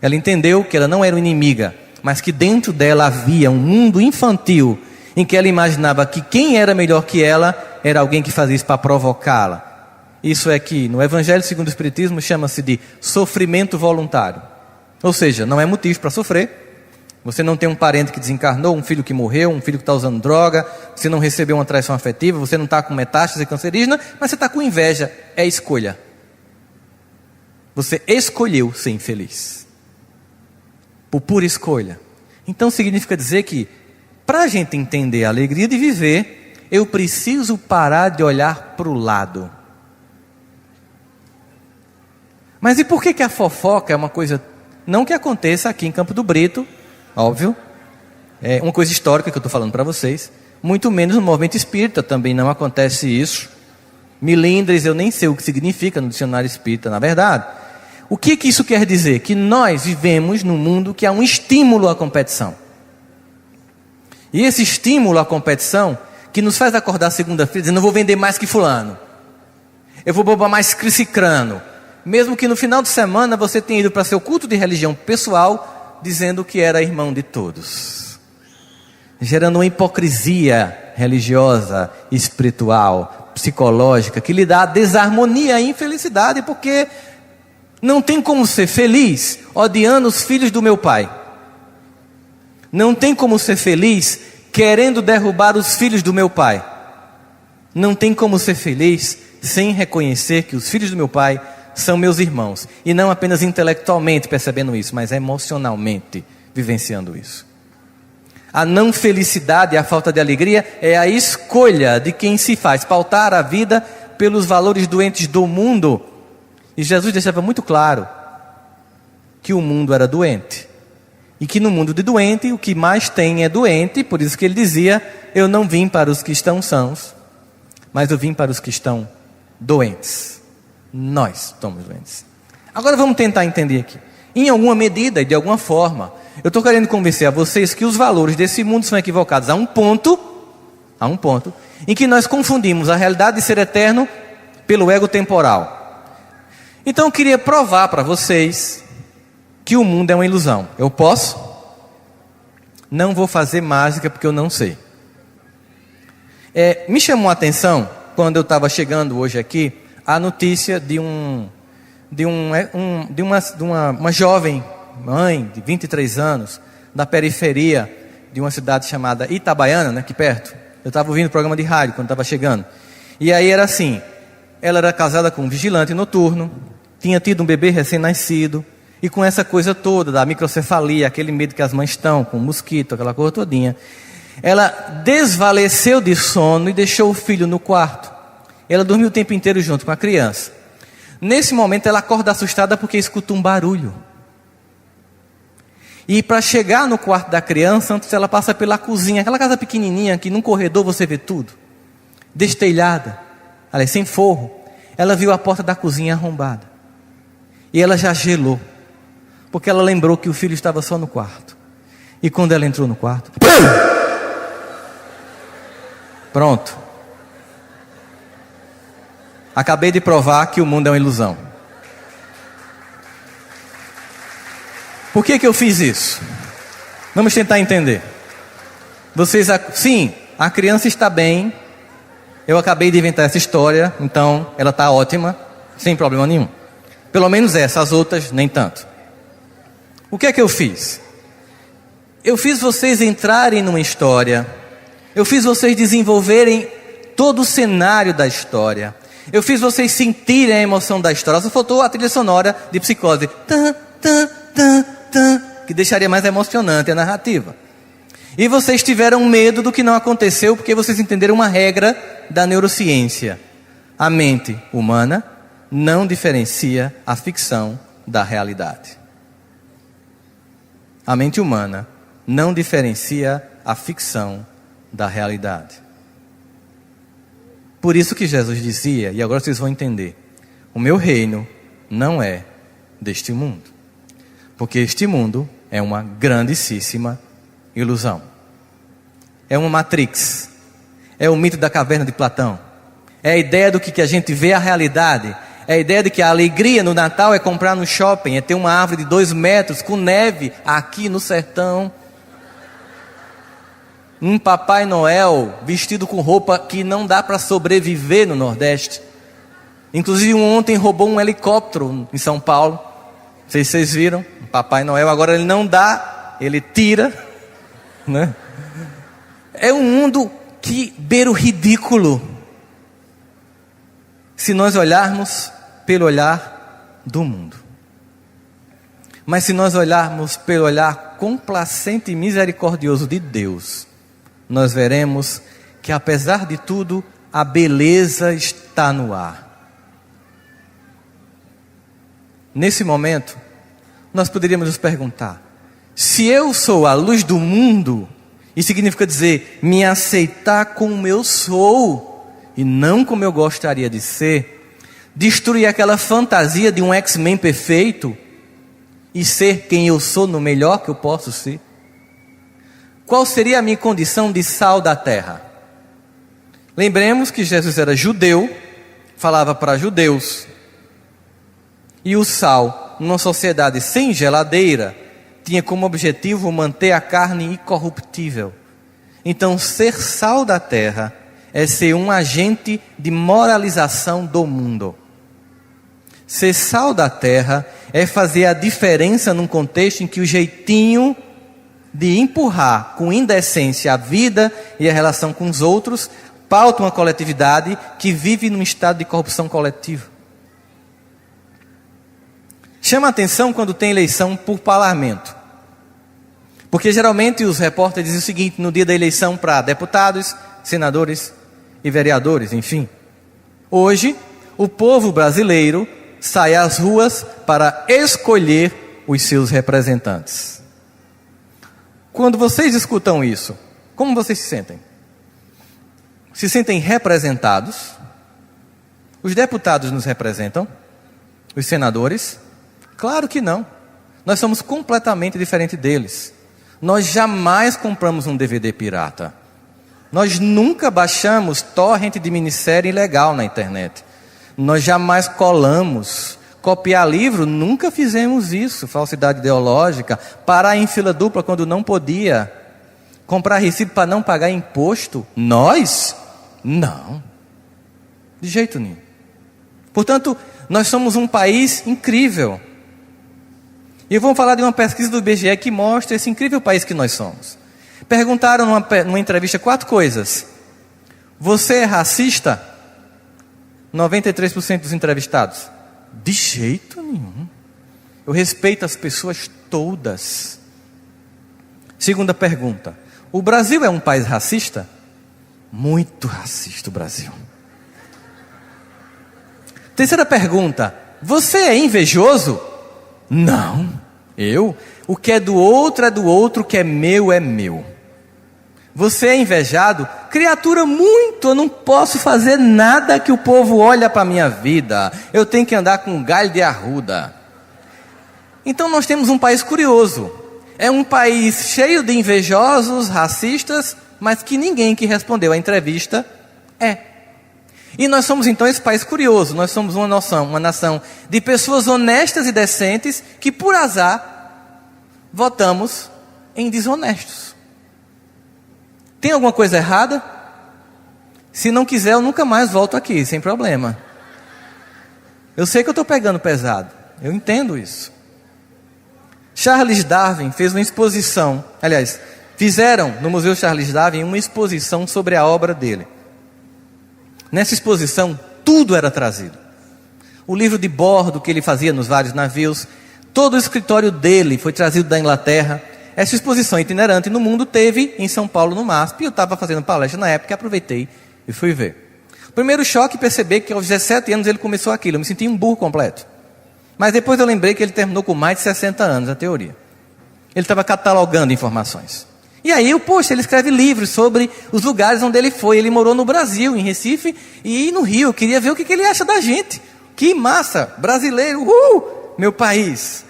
Ela entendeu que ela não era uma inimiga, mas que dentro dela havia um mundo infantil em que ela imaginava que quem era melhor que ela era alguém que fazia isso para provocá-la. Isso é que no Evangelho segundo o Espiritismo chama-se de sofrimento voluntário. Ou seja, não é motivo para sofrer. Você não tem um parente que desencarnou, um filho que morreu, um filho que está usando droga, você não recebeu uma traição afetiva, você não está com metástase cancerígena, mas você está com inveja. É escolha. Você escolheu ser infeliz. Por pura escolha. Então significa dizer que, para a gente entender a alegria de viver, eu preciso parar de olhar para o lado. Mas e por que a fofoca é uma coisa, não que aconteça aqui em Campo do Brito, óbvio, é uma coisa histórica que eu estou falando para vocês, muito menos no movimento espírita também não acontece isso. Milindres, eu nem sei o que significa no dicionário espírita, na verdade. O que isso quer dizer? Que nós vivemos num mundo que há um estímulo à competição. E esse estímulo à competição, que nos faz acordar segunda-feira dizendo, eu vou vender mais que fulano. Eu vou bombar mais que cicrano. Mesmo que no final de semana você tenha ido para seu culto de religião pessoal, dizendo que era irmão de todos. Gerando uma hipocrisia religiosa, espiritual, psicológica, que lhe dá desarmonia e infelicidade, porque não tem como ser feliz odiando os filhos do meu pai. Não tem como ser feliz querendo derrubar os filhos do meu pai. Não tem como ser feliz sem reconhecer que os filhos do meu pai são meus irmãos. E não apenas intelectualmente percebendo isso, mas emocionalmente vivenciando isso. A não felicidade e a falta de alegria é a escolha de quem se faz pautar a vida pelos valores doentes do mundo. E Jesus deixava muito claro que o mundo era doente. E que no mundo de doente, o que mais tem é doente. Por isso que ele dizia, eu não vim para os que estão sãos, mas eu vim para os que estão doentes. Nós estamos doentes. Agora vamos tentar entender aqui. Em alguma medida e de alguma forma, eu estou querendo convencer a vocês que os valores desse mundo são equivocados a um ponto, em que nós confundimos a realidade de ser eterno pelo ego temporal. Então eu queria provar para vocês que o mundo é uma ilusão. Eu posso? Não vou fazer mágica porque eu não sei. Me chamou a atenção, quando eu estava chegando hoje aqui, a notícia de uma jovem mãe de 23 anos, da periferia de uma cidade chamada Itabaiana, aqui perto. Eu estava ouvindo o programa de rádio quando estava chegando. E aí era assim, ela era casada com um vigilante noturno, tinha tido um bebê recém-nascido, e com essa coisa toda da microcefalia, aquele medo que as mães estão, com mosquito, aquela coisa todinha, ela desvaleceu de sono e deixou o filho no quarto. Ela dormiu o tempo inteiro junto com a criança. Nesse momento ela acorda assustada porque escuta um barulho. E para chegar no quarto da criança, antes ela passa pela cozinha, aquela casa pequenininha que num corredor você vê tudo, destelhada, aliás, sem forro. Ela viu a porta da cozinha arrombada. E ela já gelou, porque ela lembrou que o filho estava só no quarto. E quando ela entrou no quarto, pronto. Acabei de provar que o mundo é uma ilusão. Por que eu fiz isso? Vamos tentar entender. Sim, a criança está bem. Eu acabei de inventar essa história, então ela está ótima, sem problema nenhum. Pelo menos essa, as outras nem tanto. O que é que eu fiz? Eu fiz vocês entrarem numa história. Eu fiz vocês desenvolverem todo o cenário da história. Eu fiz vocês sentirem a emoção da história. Só faltou a trilha sonora de Psicose. Que deixaria mais emocionante a narrativa. E vocês tiveram medo do que não aconteceu, porque vocês entenderam uma regra da neurociência. A mente humana não diferencia a ficção da realidade. A mente humana não diferencia a ficção da realidade. Por isso que Jesus dizia, e agora vocês vão entender, o meu reino não é deste mundo. Porque este mundo é uma grandíssima ilusão. É uma Matrix. É o mito da caverna de Platão. É a ideia do que a gente vê a realidade. É a ideia de que a alegria no Natal é comprar no shopping, é ter uma árvore de 2 metros com neve aqui no sertão. Um Papai Noel vestido com roupa que não dá para sobreviver no Nordeste. Inclusive ontem roubou um helicóptero em São Paulo. Não sei se vocês viram. O Papai Noel agora ele não dá, ele tira, né? É um mundo que beira o ridículo. Se nós olharmos pelo olhar do mundo. Mas se nós olharmos pelo olhar complacente e misericordioso de Deus, nós veremos que apesar de tudo, a beleza está no ar. Nesse momento, nós poderíamos nos perguntar, se eu sou a luz do mundo, isso significa dizer, me aceitar como eu sou, e não como eu gostaria de ser, destruir aquela fantasia de um X-Men perfeito e ser quem eu sou no melhor que eu posso ser? Qual seria a minha condição de sal da terra? Lembremos que Jesus era judeu, falava para judeus. E o sal, numa sociedade sem geladeira, tinha como objetivo manter a carne incorruptível. Então, ser sal da terra é ser um agente de moralização do mundo. Ser sal da terra é fazer a diferença num contexto em que o jeitinho de empurrar com indecência a vida e a relação com os outros pauta uma coletividade que vive num estado de corrupção coletiva. Chama a atenção quando tem eleição por parlamento. Porque geralmente os repórteres dizem o seguinte, no dia da eleição para deputados, senadores e vereadores, enfim. Hoje, o povo brasileiro sai às ruas para escolher os seus representantes. Quando vocês escutam isso, como vocês se sentem? Se sentem representados? Os deputados nos representam? Os senadores? Claro que não. Nós somos completamente diferentes deles. Nós jamais compramos um DVD pirata. Nós nunca baixamos torrent de minissérie ilegal na internet. Nós jamais colamos. Copiar livro, nunca fizemos isso. Falsidade ideológica. Parar em fila dupla quando não podia. Comprar recibo para não pagar imposto. Nós? Não. De jeito nenhum. Portanto, nós somos um país incrível. E vamos falar de uma pesquisa do IBGE que mostra esse incrível país que nós somos. Perguntaram numa entrevista 4 coisas. Você é racista? 93% dos entrevistados. De jeito nenhum. Eu respeito as pessoas todas. Segunda pergunta. O Brasil é um país racista? Muito racista o Brasil. Terceira pergunta. Você é invejoso? Não. Eu? O que é do outro, o que é meu, é meu. Você é invejado? Criatura muito, eu não posso fazer nada que o povo olha para a minha vida. Eu tenho que andar com galho de arruda. Então nós temos um país curioso. É um país cheio de invejosos, racistas, mas que ninguém que respondeu à entrevista é. E nós somos então esse país curioso. Nós somos uma nação de pessoas honestas e decentes que por azar votamos em desonestos. Tem alguma coisa errada? Se não quiser, eu nunca mais volto aqui, sem problema. Eu sei que eu estou pegando pesado. Eu entendo isso. Charles Darwin fez uma exposição. Aliás, fizeram no Museu Charles Darwin uma exposição sobre a obra dele. Nessa exposição, tudo era trazido. O livro de bordo que ele fazia nos vários navios, todo o escritório dele foi trazido da Inglaterra. Essa exposição itinerante no mundo teve em São Paulo, no MASP, e eu estava fazendo palestra na época, aproveitei e fui ver. O primeiro choque, perceber que aos 17 anos ele começou aquilo, eu me senti um burro completo. Mas depois eu lembrei que ele terminou com mais de 60 anos a teoria. Ele estava catalogando informações. E aí, ele escreve livros sobre os lugares onde ele foi. Ele morou no Brasil, em Recife e no Rio. Eu queria ver o que ele acha da gente. Que massa, brasileiro, meu país.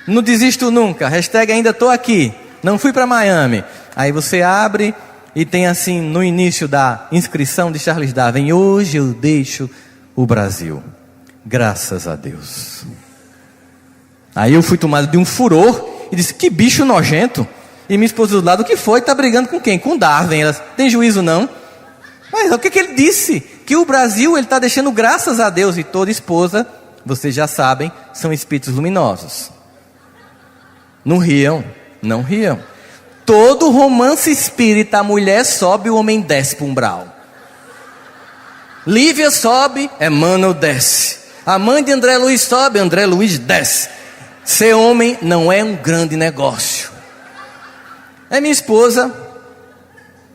Não desisto nunca, hashtag ainda estou aqui, não fui para Miami. Aí você abre e tem assim, no início da inscrição de Charles Darwin, hoje eu deixo o Brasil, graças a Deus. Aí eu fui tomado de um furor e disse, que bicho nojento. E minha esposa do lado, o que foi? Está brigando com quem? Com Darwin. Ela, tem juízo não? Mas o que ele disse? Que o Brasil ele está deixando graças a Deus. E toda esposa, vocês já sabem, são espíritos luminosos. Não riam, não riam. Todo romance espírita, a mulher sobe, o homem desce para o umbral. Lívia sobe, Emmanuel desce. A mãe de André Luiz sobe, André Luiz desce. Ser homem não é um grande negócio. Aí minha esposa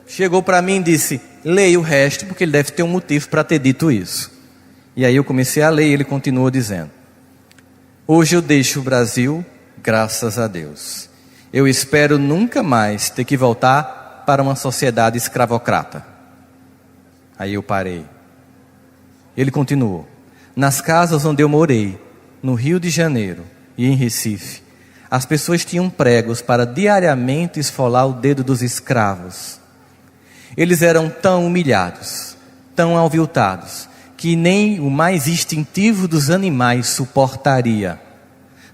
chegou para mim e disse, leia o resto, porque ele deve ter um motivo para ter dito isso. E aí eu comecei a ler e ele continuou dizendo, hoje eu deixo o Brasil, graças a Deus. Eu espero nunca mais ter que voltar para uma sociedade escravocrata. Aí eu parei. Ele continuou: nas casas onde eu morei, no Rio de Janeiro e em Recife, as pessoas tinham pregos para diariamente esfolar o dedo dos escravos. Eles eram tão humilhados, tão aviltados, que nem o mais instintivo dos animais suportaria.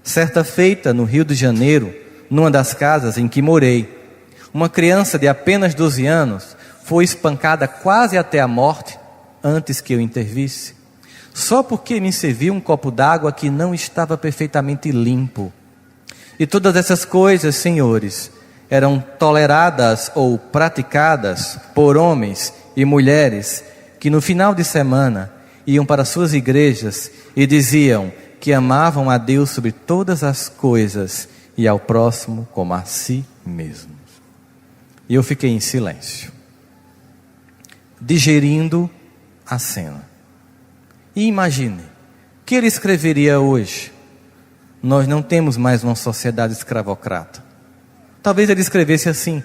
Certa feita, no Rio de Janeiro, numa das casas em que morei, uma criança de apenas 12 anos foi espancada quase até a morte antes que eu intervisse, só porque me serviu um copo d'água que não estava perfeitamente limpo. E todas essas coisas, senhores, eram toleradas ou praticadas por homens e mulheres que no final de semana iam para suas igrejas e diziam que amavam a Deus sobre todas as coisas e ao próximo como a si mesmos. E eu fiquei em silêncio, digerindo a cena. E imagine, o que ele escreveria hoje? Nós não temos mais uma sociedade escravocrata. Talvez ele escrevesse assim: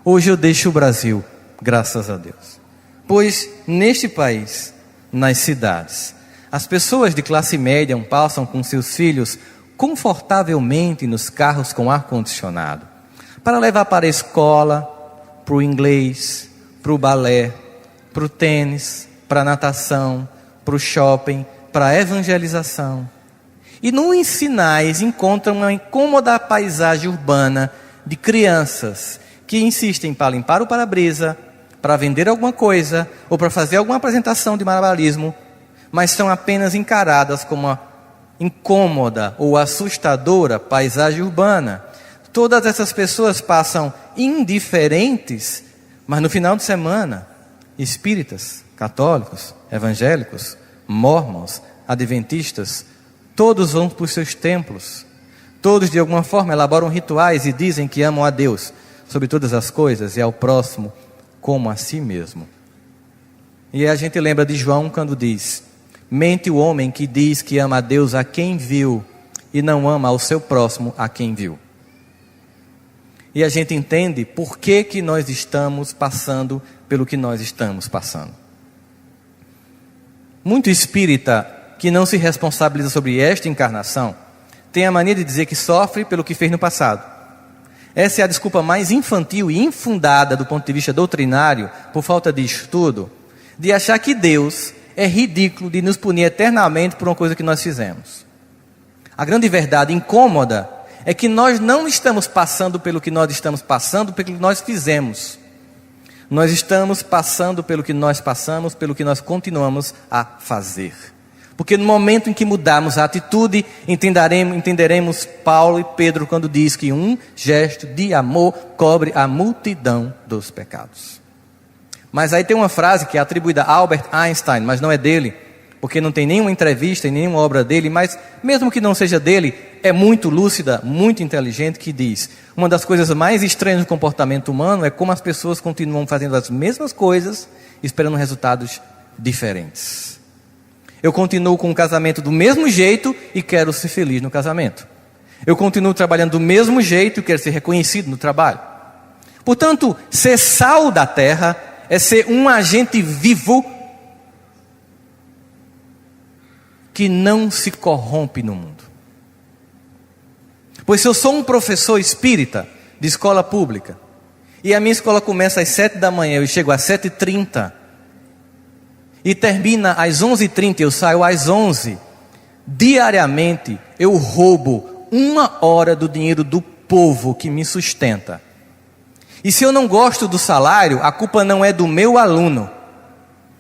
hoje eu deixo o Brasil, graças a Deus. Pois neste país, nas cidades, as pessoas de classe média passam com seus filhos confortavelmente nos carros com ar-condicionado, para levar para a escola, para o inglês, para o balé, para o tênis, para a natação, para o shopping, para a evangelização. E nos sinais encontram uma incômoda paisagem urbana de crianças que insistem para limpar o para-brisa, para vender alguma coisa ou para fazer alguma apresentação de malabarismo, mas são apenas encaradas como uma incômoda ou assustadora paisagem urbana. Todas essas pessoas passam indiferentes, mas no final de semana, espíritas, católicos, evangélicos, mórmons, adventistas, todos vão para os seus templos. Todos de alguma forma elaboram rituais e dizem que amam a Deus sobre todas as coisas e ao próximo como a si mesmo. E a gente lembra de João quando diz: mente o homem que diz que ama a Deus a quem viu e não ama ao seu próximo a quem viu. E a gente entende por que nós estamos passando pelo que nós estamos passando. Muito espírita que não se responsabiliza sobre esta encarnação tem a mania de dizer que sofre pelo que fez no passado. Essa é a desculpa mais infantil e infundada do ponto de vista doutrinário, por falta de estudo, de achar que Deus é ridículo de nos punir eternamente por uma coisa que nós fizemos. A grande verdade incômoda é que nós não estamos passando pelo que nós estamos passando, pelo que nós fizemos. Nós estamos passando pelo que nós passamos, pelo que nós continuamos a fazer. Porque no momento em que mudarmos a atitude, entenderemos Paulo e Pedro quando diz que um gesto de amor cobre a multidão dos pecados. Mas aí tem uma frase que é atribuída a Albert Einstein, mas não é dele, porque não tem nenhuma entrevista e nenhuma obra dele, mas mesmo que não seja dele, é muito lúcida, muito inteligente, que diz: uma das coisas mais estranhas do comportamento humano é como as pessoas continuam fazendo as mesmas coisas, esperando resultados diferentes. Eu continuo com o casamento do mesmo jeito e quero ser feliz no casamento. Eu continuo trabalhando do mesmo jeito e quero ser reconhecido no trabalho. Portanto, ser sal da terra é ser um agente vivo que não se corrompe no mundo. Pois se eu sou um professor espírita de escola pública e a minha escola começa às 7 da manhã, eu chego às 7h30 e termina às 11h30, eu saio às 11h, diariamente eu roubo 1 hora do dinheiro do povo que me sustenta. E se eu não gosto do salário, a culpa não é do meu aluno,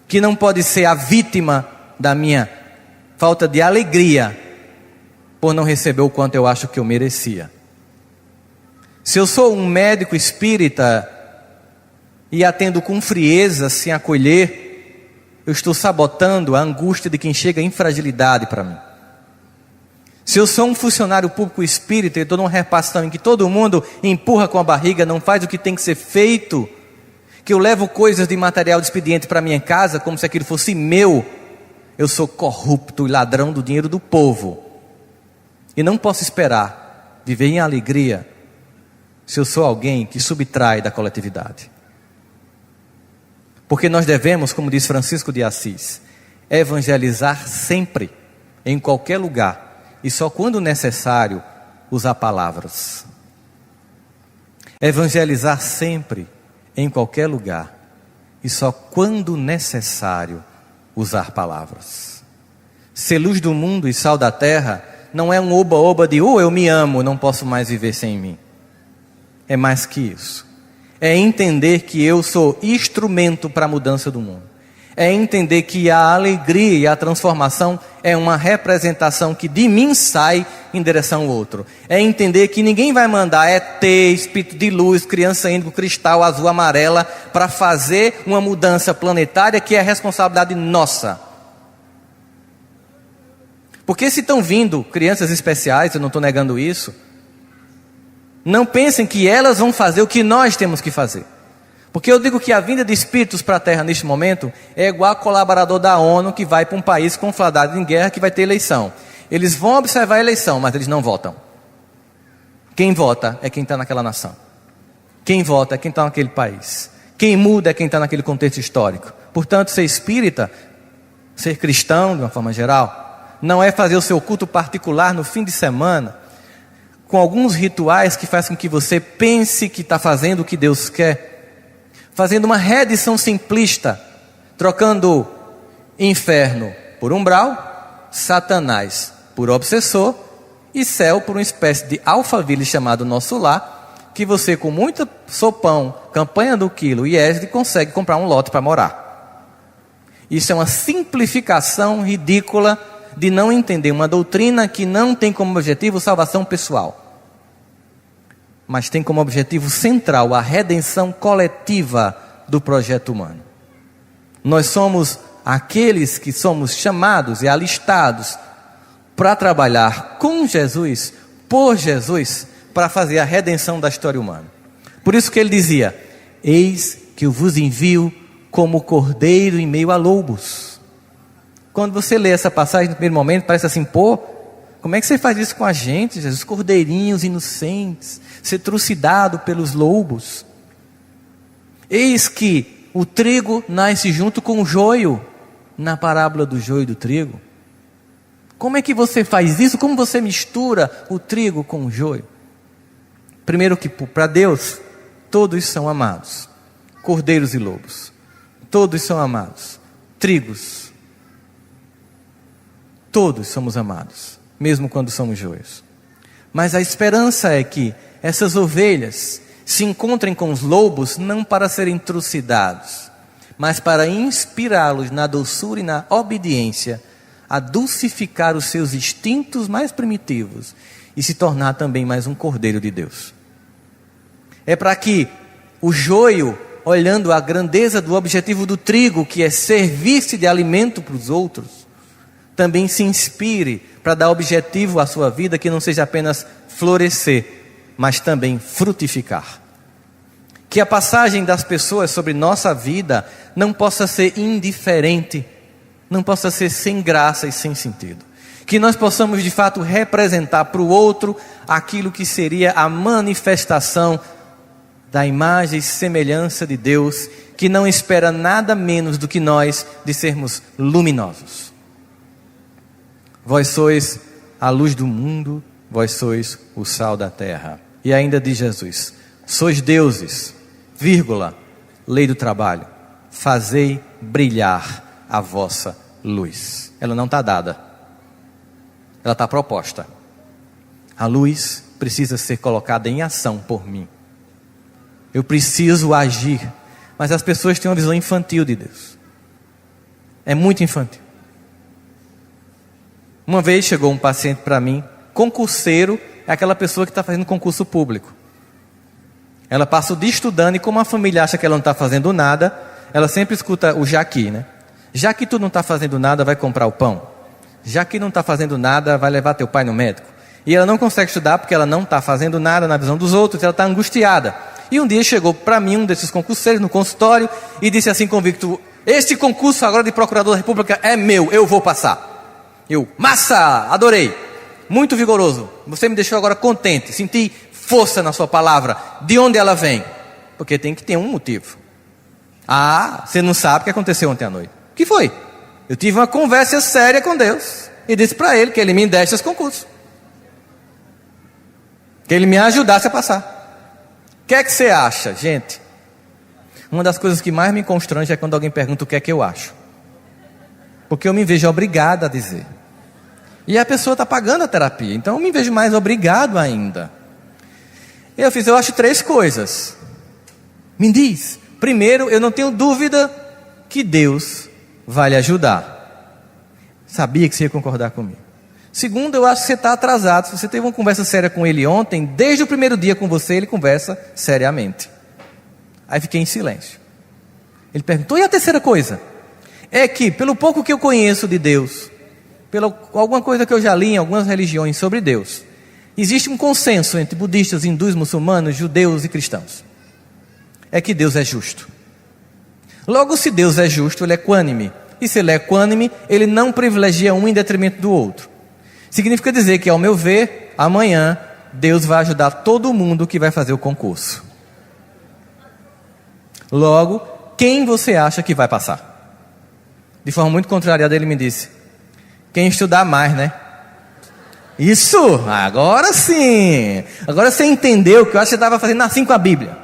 que não pode ser a vítima da minha falta de alegria por não receber o quanto eu acho que eu merecia. Se eu sou um médico espírita e atendo com frieza, sem acolher, eu estou sabotando a angústia de quem chega em fragilidade para mim. Se eu sou um funcionário público espírita e estou numa repartição em que todo mundo empurra com a barriga, não faz o que tem que ser feito, que eu levo coisas de material de expediente para minha casa como se aquilo fosse meu, eu sou corrupto e ladrão do dinheiro do povo. E não posso esperar viver em alegria se eu sou alguém que subtrai da coletividade. Porque nós devemos, como diz Francisco de Assis, evangelizar sempre, em qualquer lugar, e só quando necessário usar palavras. Evangelizar sempre, em qualquer lugar, e só quando necessário usar palavras. Ser luz do mundo e sal da terra não é um oba-oba de eu me amo, não posso mais viver sem mim. É mais que isso. É entender que eu sou instrumento para a mudança do mundo. É entender que a alegria e a transformação é uma representação que de mim sai em direção ao outro. É entender que ninguém vai mandar ET, espírito de luz, criança índigo, cristal, azul, amarela, para fazer uma mudança planetária que é responsabilidade nossa. Porque se estão vindo crianças especiais, eu não estou negando isso, não pensem que elas vão fazer o que nós temos que fazer. Porque eu digo que a vinda de espíritos para a Terra neste momento é igual a colaborador da ONU que vai para um país conflagrado em guerra que vai ter eleição. Eles vão observar a eleição, mas eles não votam. Quem vota é quem está naquela nação. Quem vota é quem está naquele país. Quem muda é quem está naquele contexto histórico. Portanto, ser espírita, ser cristão de uma forma geral, não é fazer o seu culto particular no fim de semana, com alguns rituais que fazem com que você pense que está fazendo o que Deus quer, fazendo uma reedição simplista, trocando inferno por umbral, Satanás por obsessor e céu por uma espécie de alphaville chamado Nosso Lar, que você com muito sopão, campanha do quilo e ESD consegue comprar um lote para morar. Isso é uma simplificação ridícula de não entender uma doutrina que não tem como objetivo salvação pessoal, mas tem como objetivo central a redenção coletiva do projeto humano. Nós somos aqueles que somos chamados e alistados para trabalhar com Jesus, por Jesus, para fazer a redenção da história humana. Por isso que ele dizia: eis que eu vos envio como cordeiro em meio a lobos. Quando você lê essa passagem no primeiro momento, parece assim, como é que você faz isso com a gente, Jesus? Cordeirinhos inocentes, ser trucidado pelos lobos. Eis que o trigo nasce junto com o joio, na parábola do joio e do trigo. Como é que você faz isso? Como você mistura o trigo com o joio? Primeiro que para Deus, todos são amados. Cordeiros e lobos. Todos são amados. Trigos. Todos somos amados, mesmo quando somos joios. Mas a esperança é que essas ovelhas se encontrem com os lobos não para serem trucidados, mas para inspirá-los na doçura e na obediência, a dulcificar os seus instintos mais primitivos e se tornar também mais um cordeiro de Deus. É para que o joio, olhando a grandeza do objetivo do trigo, que é servir-se de alimento para os outros, também se inspire para dar objetivo à sua vida que não seja apenas florescer, mas também frutificar. Que a passagem das pessoas sobre nossa vida não possa ser indiferente, não possa ser sem graça e sem sentido. Que nós possamos de fato representar para o outro aquilo que seria a manifestação da imagem e semelhança de Deus, que não espera nada menos do que nós de sermos luminosos. Vós sois a luz do mundo, vós sois o sal da terra. E ainda diz Jesus: sois deuses, vírgula, lei do trabalho, fazei brilhar a vossa luz. Ela não está dada, ela está proposta. A luz precisa ser colocada em ação por mim. Eu preciso agir, mas as pessoas têm uma visão infantil de Deus. É muito infantil. Uma vez chegou um paciente para mim, concurseiro, é aquela pessoa que está fazendo concurso público. Ela passa o dia estudando e como a família acha que ela não está fazendo nada, ela sempre escuta o Jaqui, né? Já que tu não está fazendo nada, vai comprar o pão. Já que não está fazendo nada, vai levar teu pai no médico. E ela não consegue estudar porque ela não está fazendo nada na visão dos outros, ela está angustiada. E um dia chegou para mim um desses concurseiros no consultório e disse assim convicto: este concurso agora de procurador da República é meu, eu vou passar. Eu, massa, adorei, muito vigoroso, você me deixou agora contente, senti força na sua palavra. De onde ela vem? Porque tem que ter um motivo. Ah, você não sabe o que aconteceu ontem à noite. O que foi? Eu tive uma conversa séria com Deus e disse para Ele que Ele me desse esse concurso, que Ele me ajudasse a passar. O que é que você acha, gente? Uma das coisas que mais me constrange é quando alguém pergunta o que é que eu acho, porque eu me vejo obrigado a dizer, e a pessoa está pagando a terapia, então eu me vejo mais obrigado ainda. Eu acho 3 coisas. Me diz. Primeiro, eu não tenho dúvida que Deus vai lhe ajudar. Sabia que você ia concordar comigo. Segundo, eu acho que você está atrasado. Se você teve uma conversa séria com Ele ontem, desde o primeiro dia com você, Ele conversa seriamente. Aí fiquei em silêncio. Ele perguntou, e a terceira coisa? É que, pelo pouco que eu conheço de Deus, pela alguma coisa que eu já li em algumas religiões sobre Deus, existe um consenso entre budistas, hindus, muçulmanos, judeus e cristãos. É que Deus é justo. Logo, se Deus é justo, Ele é equânime. E se Ele é equânime, Ele não privilegia um em detrimento do outro. Significa dizer que, ao meu ver, amanhã, Deus vai ajudar todo mundo que vai fazer o concurso. Logo, quem você acha que vai passar? De forma muito contrariada, ele me disse, quem estudar mais, né? Isso, agora sim. Agora você entendeu que eu acho que você estava fazendo assim com a Bíblia.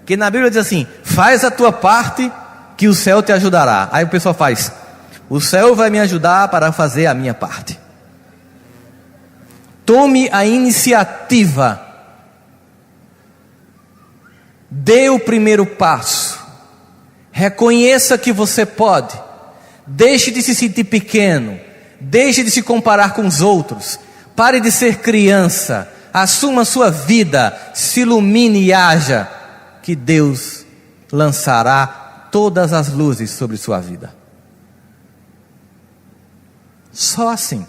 Que na Bíblia diz assim, faz a tua parte que o céu te ajudará. Aí o pessoal faz, o céu vai me ajudar para fazer a minha parte. Tome a iniciativa. Dê o primeiro passo. Reconheça que você pode. Deixe de se sentir pequeno. Deixe de se comparar com os outros. Pare de ser criança. Assuma a sua vida. Se ilumine e haja. Que Deus lançará todas as luzes sobre sua vida. Só assim.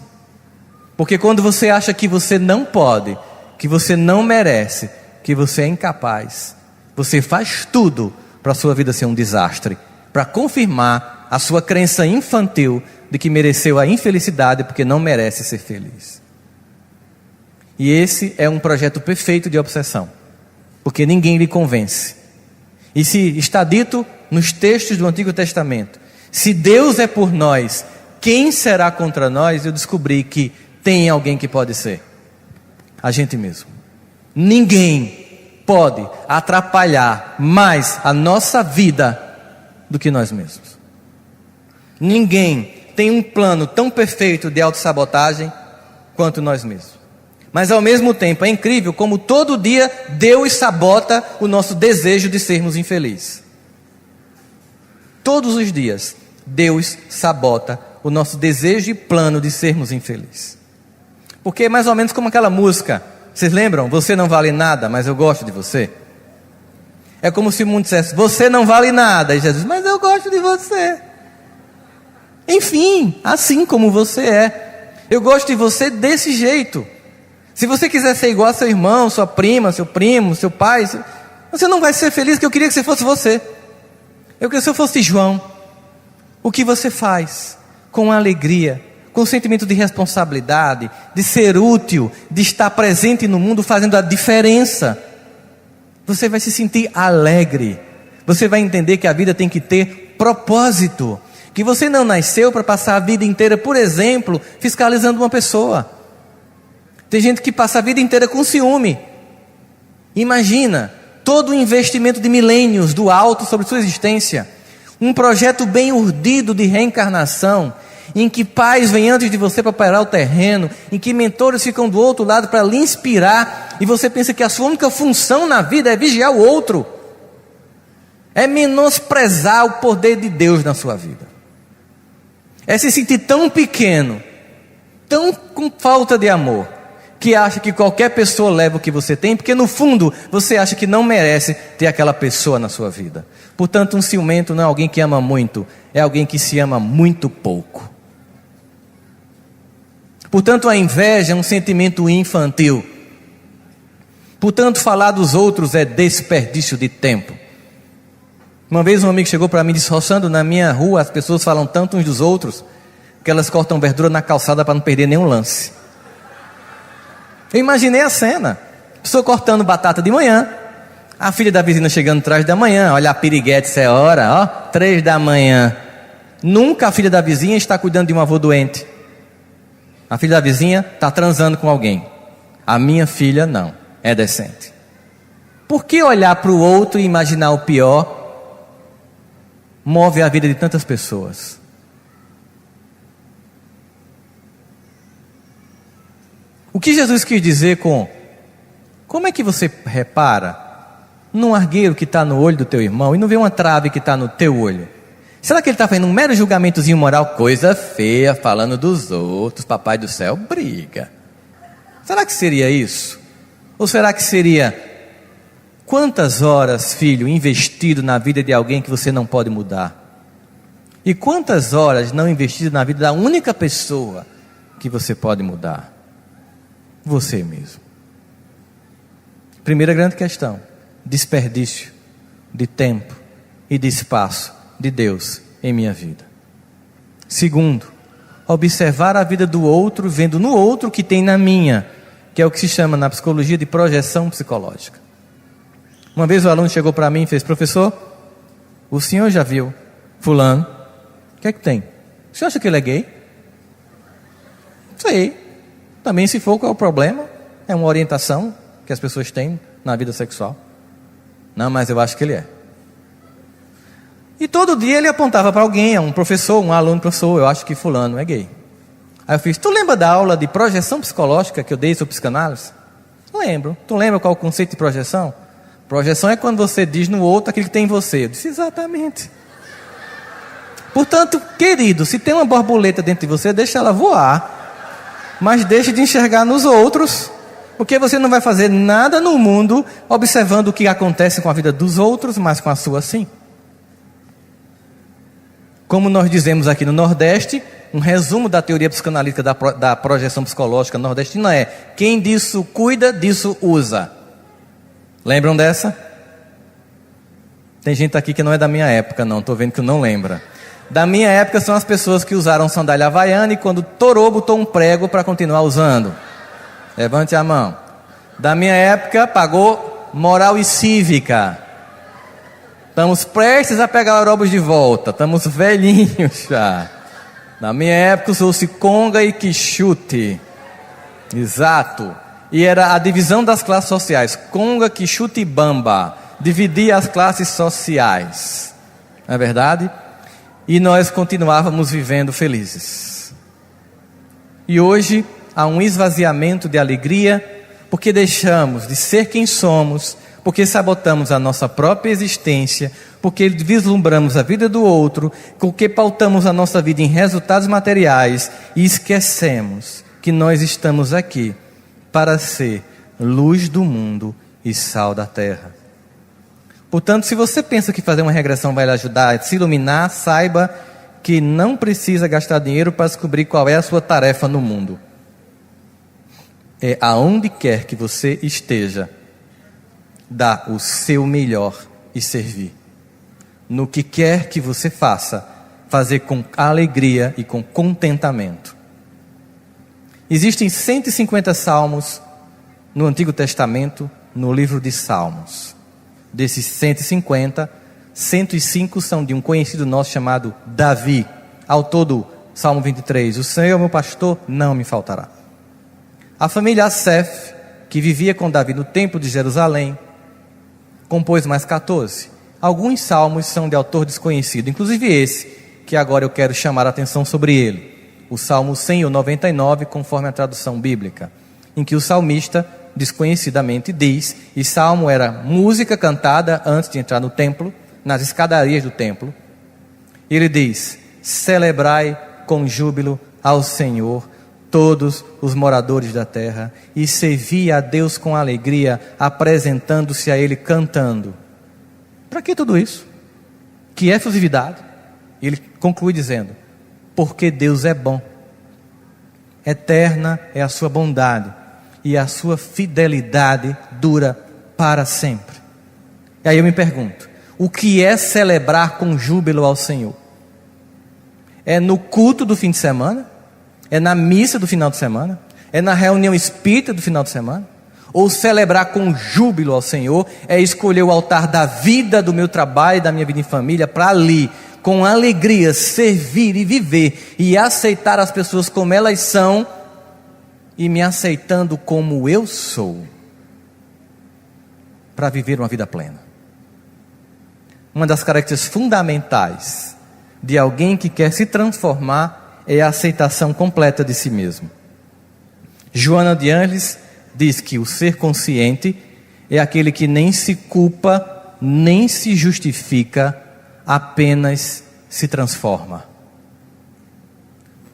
Porque quando você acha que você não pode, que você não merece, que você é incapaz, você faz tudo para a sua vida ser um desastre, para confirmar a sua crença infantil de que mereceu a infelicidade porque não merece ser feliz. E esse é um projeto perfeito de obsessão, porque ninguém lhe convence. E se está dito nos textos do Antigo Testamento, se Deus é por nós, quem será contra nós? Eu descobri que tem alguém que pode ser a gente mesmo. Ninguém pode atrapalhar mais a nossa vida do que nós mesmos. Ninguém tem um plano tão perfeito de autossabotagem quanto nós mesmos. Mas ao mesmo tempo é incrível como todo dia Deus sabota o nosso desejo de sermos infelizes. Todos os dias Deus sabota o nosso desejo e plano de sermos infelizes. Porque é mais ou menos como aquela música, vocês lembram? Você não vale nada, mas eu gosto de você. É como se o mundo dissesse, você não vale nada, e Jesus, mas eu gosto de você. Enfim, assim como você é. Eu gosto de você desse jeito. Se você quiser ser igual a seu irmão, sua prima, seu primo, seu pai, você não vai ser feliz, porque eu queria que você fosse você. Eu queria que você fosse João. O que você faz com alegria, com sentimento de responsabilidade, de ser útil, de estar presente no mundo fazendo a diferença. Você vai se sentir alegre. Você vai entender que a vida tem que ter propósito. Que você não nasceu para passar a vida inteira, por exemplo, fiscalizando uma pessoa. Tem gente que passa a vida inteira com ciúme. Imagina todo o investimento de milênios do alto sobre sua existência. Um projeto bem urdido de reencarnação, em que pais vêm antes de você para parar o terreno, em que mentores ficam do outro lado para lhe inspirar, e você pensa que a sua única função na vida é vigiar o outro. É menosprezar o poder de Deus na sua vida. É se sentir tão pequeno, tão com falta de amor, que acha que qualquer pessoa leva o que você tem, porque no fundo você acha que não merece ter aquela pessoa na sua vida. Portanto, um ciumento não é alguém que ama muito, é alguém que se ama muito pouco. Portanto, a inveja é um sentimento infantil. Portanto, falar dos outros é desperdício de tempo. Uma vez um amigo chegou para mim e disse, Rossandro, na minha rua as pessoas falam tanto uns dos outros, que elas cortam verdura na calçada para não perder nenhum lance. Eu imaginei a cena, a pessoa cortando batata de manhã, a filha da vizinha chegando atrás da manhã, olha a piriguete, isso é hora, ó, 3 da manhã, Nunca a filha da vizinha está cuidando de um avô doente. A filha da vizinha está transando com alguém. A minha filha não, é decente. Por que olhar para o outro e imaginar o pior move a vida de tantas pessoas? O que Jesus quis dizer com: como é que você repara num argueiro que está no olho do teu irmão e não vê uma trave que está no teu olho? Será que ele está fazendo um mero julgamentozinho moral? Coisa feia, falando dos outros, papai do céu, briga. Será que seria isso? Ou será que seria: quantas horas, filho, investido na vida de alguém que você não pode mudar? E quantas horas não investido na vida da única pessoa que você pode mudar? Você mesmo. Primeira grande questão: desperdício de tempo e de espaço de Deus em minha vida. Segundo, observar a vida do outro, vendo no outro o que tem na minha, que é o que se chama na psicologia de projeção psicológica. Uma vez o aluno chegou para mim e fez: professor, o senhor já viu fulano? O que é que tem? O senhor acha que ele é gay? Sei. Também, se for, qual é o problema? É uma orientação que as pessoas têm na vida sexual. Não, mas eu acho que ele é. E todo dia ele apontava para alguém, um professor, um aluno, professor: eu acho que fulano é gay. Aí eu fiz: tu lembra da aula de projeção psicológica que eu dei sobre psicanálise? Lembro. Tu lembra qual é o conceito de projeção? Projeção é quando você diz no outro aquilo que tem em você. Eu disse: exatamente. Portanto, querido, se tem uma borboleta dentro de você, deixa ela voar, mas deixe de enxergar nos outros, porque você não vai fazer nada no mundo observando o que acontece com a vida dos outros, mas com a sua sim. Como nós dizemos aqui no Nordeste, um resumo da teoria psicanalítica da projeção psicológica nordestina é: quem disso cuida, disso usa. Lembram dessa? Tem gente aqui que não é da minha época, não. Estou vendo que não lembra. Da minha época são as pessoas que usaram sandália havaiana e quando torou, botou um prego para continuar usando. Levante a mão. Da minha época pagou moral e cívica. Estamos prestes a pegar Eurobus de volta. Estamos velhinhos já. Na minha época usou-se conga e quichute. Exato. E era a divisão das classes sociais: conga, quichute e bamba. Dividia as classes sociais. Não é verdade? E nós continuávamos vivendo felizes. E hoje há um esvaziamento de alegria, porque deixamos de ser quem somos, porque sabotamos a nossa própria existência, porque vislumbramos a vida do outro, porque pautamos a nossa vida em resultados materiais e esquecemos que nós estamos aqui para ser luz do mundo e sal da terra. Portanto, se você pensa que fazer uma regressão vai lhe ajudar a se iluminar, saiba que não precisa gastar dinheiro para descobrir qual é a sua tarefa no mundo. É aonde quer que você esteja, dar o seu melhor e servir. No que quer que você faça, fazer com alegria e com contentamento. Existem 150 salmos no Antigo Testamento, no livro de Salmos. Desses 150, 105 são de um conhecido nosso chamado Davi, autor do Salmo 23. O Senhor é meu pastor, não me faltará. A família Asef, que vivia com Davi no templo de Jerusalém, compôs mais 14. Alguns salmos são de autor desconhecido, inclusive esse, que agora eu quero chamar a atenção sobre ele. O Salmo 199, conforme a tradução bíblica, em que o salmista desconhecidamente diz, e salmo era música cantada antes de entrar no templo, nas escadarias do templo. Ele diz: celebrai com júbilo ao Senhor todos os moradores da terra, e servi a Deus com alegria, apresentando-se a Ele cantando. Para que tudo isso? Que efusividade? Ele conclui dizendo: porque Deus é bom, eterna é a sua bondade, e a sua fidelidade dura para sempre. E aí eu me pergunto: o que é celebrar com júbilo ao Senhor? É no culto do fim de semana? É na missa do final de semana? É na reunião espírita do final de semana? Ou celebrar com júbilo ao Senhor é escolher o altar da vida, do meu trabalho, da minha vida em família, para ali com alegria, servir e viver e aceitar as pessoas como elas são e me aceitando como eu sou, para viver uma vida plena. Uma das características fundamentais de alguém que quer se transformar é a aceitação completa de si mesmo. Joana de Ângeles diz que o ser consciente é aquele que nem se culpa, nem se justifica, apenas se transforma.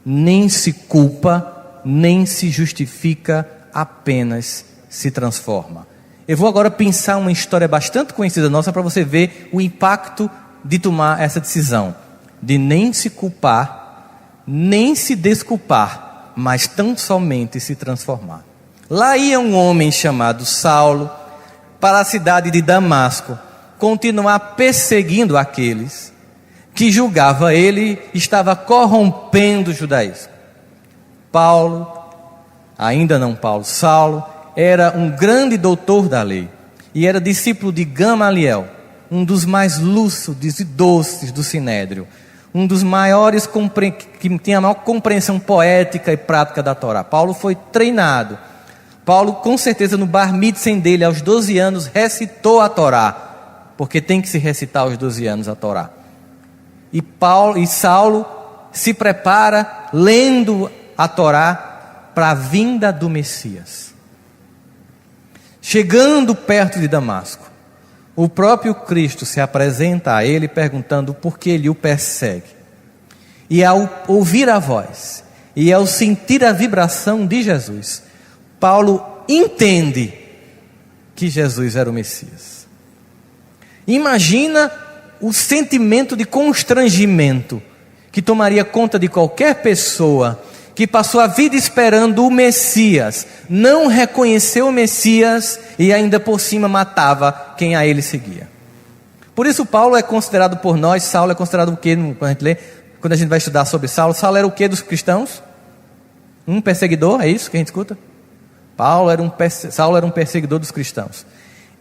Nem se culpa, nem se justifica, apenas se transforma. Eu vou agora pensar uma história bastante conhecida nossa para você ver o impacto de tomar essa decisão. De nem se culpar, nem se desculpar, mas tão somente se transformar. Lá ia um homem chamado Saulo para a cidade de Damasco, continuar perseguindo aqueles que julgava ele estava corrompendo o judaísmo. Paulo, ainda não Paulo, Saulo, era um grande doutor da lei e era discípulo de Gamaliel, um dos mais lúcidos e doces do Sinédrio, um dos maiores que tinha a maior compreensão poética e prática da Torá. Paulo foi treinado. Paulo, com certeza, no bar mitzvah dele, aos 12 anos, recitou a Torá, porque tem que se recitar aos 12 anos a Torá. E Saulo se prepara lendo a Torá para a vinda do Messias. Chegando perto de Damasco, o próprio Cristo se apresenta a ele perguntando por que ele o persegue. E ao ouvir a voz e ao sentir a vibração de Jesus, Paulo entende que Jesus era o Messias. Imagina o sentimento de constrangimento que tomaria conta de qualquer pessoa que passou a vida esperando o Messias, não reconheceu o Messias e ainda por cima matava quem a ele seguia. Por isso Paulo é considerado por nós, Saulo é considerado o quê? Quando a gente vai estudar sobre Saulo, Saulo era o quê dos cristãos? Um perseguidor, é isso que a gente escuta? Saulo era um perseguidor dos cristãos.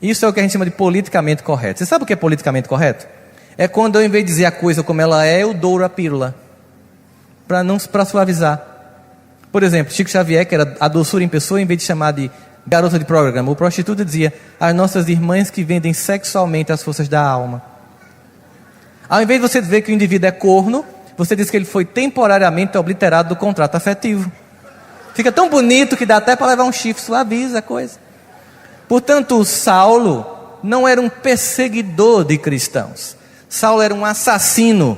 Isso é o que a gente chama de politicamente correto. Você sabe o que é politicamente correto? É quando eu, em vez de dizer a coisa como ela é, eu douro a pílula para suavizar. Por exemplo, Chico Xavier, que era a doçura em pessoa, em vez de chamar de garota de programa ou prostituta, dizia: as nossas irmãs que vendem sexualmente as forças da alma. Ao invés de você dizer que o indivíduo é corno, você diz que ele foi temporariamente obliterado do contrato afetivo. Fica tão bonito que dá até para levar um chifre, suaviza a coisa. Portanto, Saulo não era um perseguidor de cristãos. Saulo era um assassino,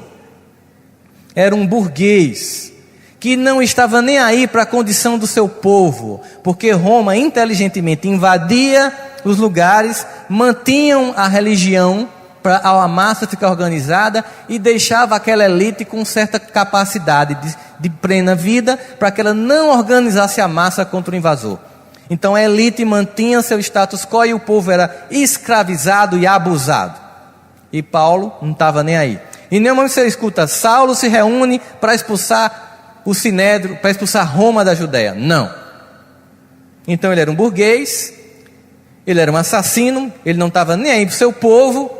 era um burguês, que não estava nem aí para a condição do seu povo, porque Roma inteligentemente invadia os lugares, mantinham a religião para a massa ficar organizada e deixava aquela elite com certa capacidade de plena vida para que ela não organizasse a massa contra o invasor. Então a elite mantinha seu status quo e o povo era escravizado e abusado. E Paulo não estava nem aí. E nenhum momento você escuta: Saulo se reúne para expulsar o Sinédrio, para expulsar Roma da Judéia. Não. Então ele era um burguês, ele era um assassino, ele não estava nem aí para o seu povo,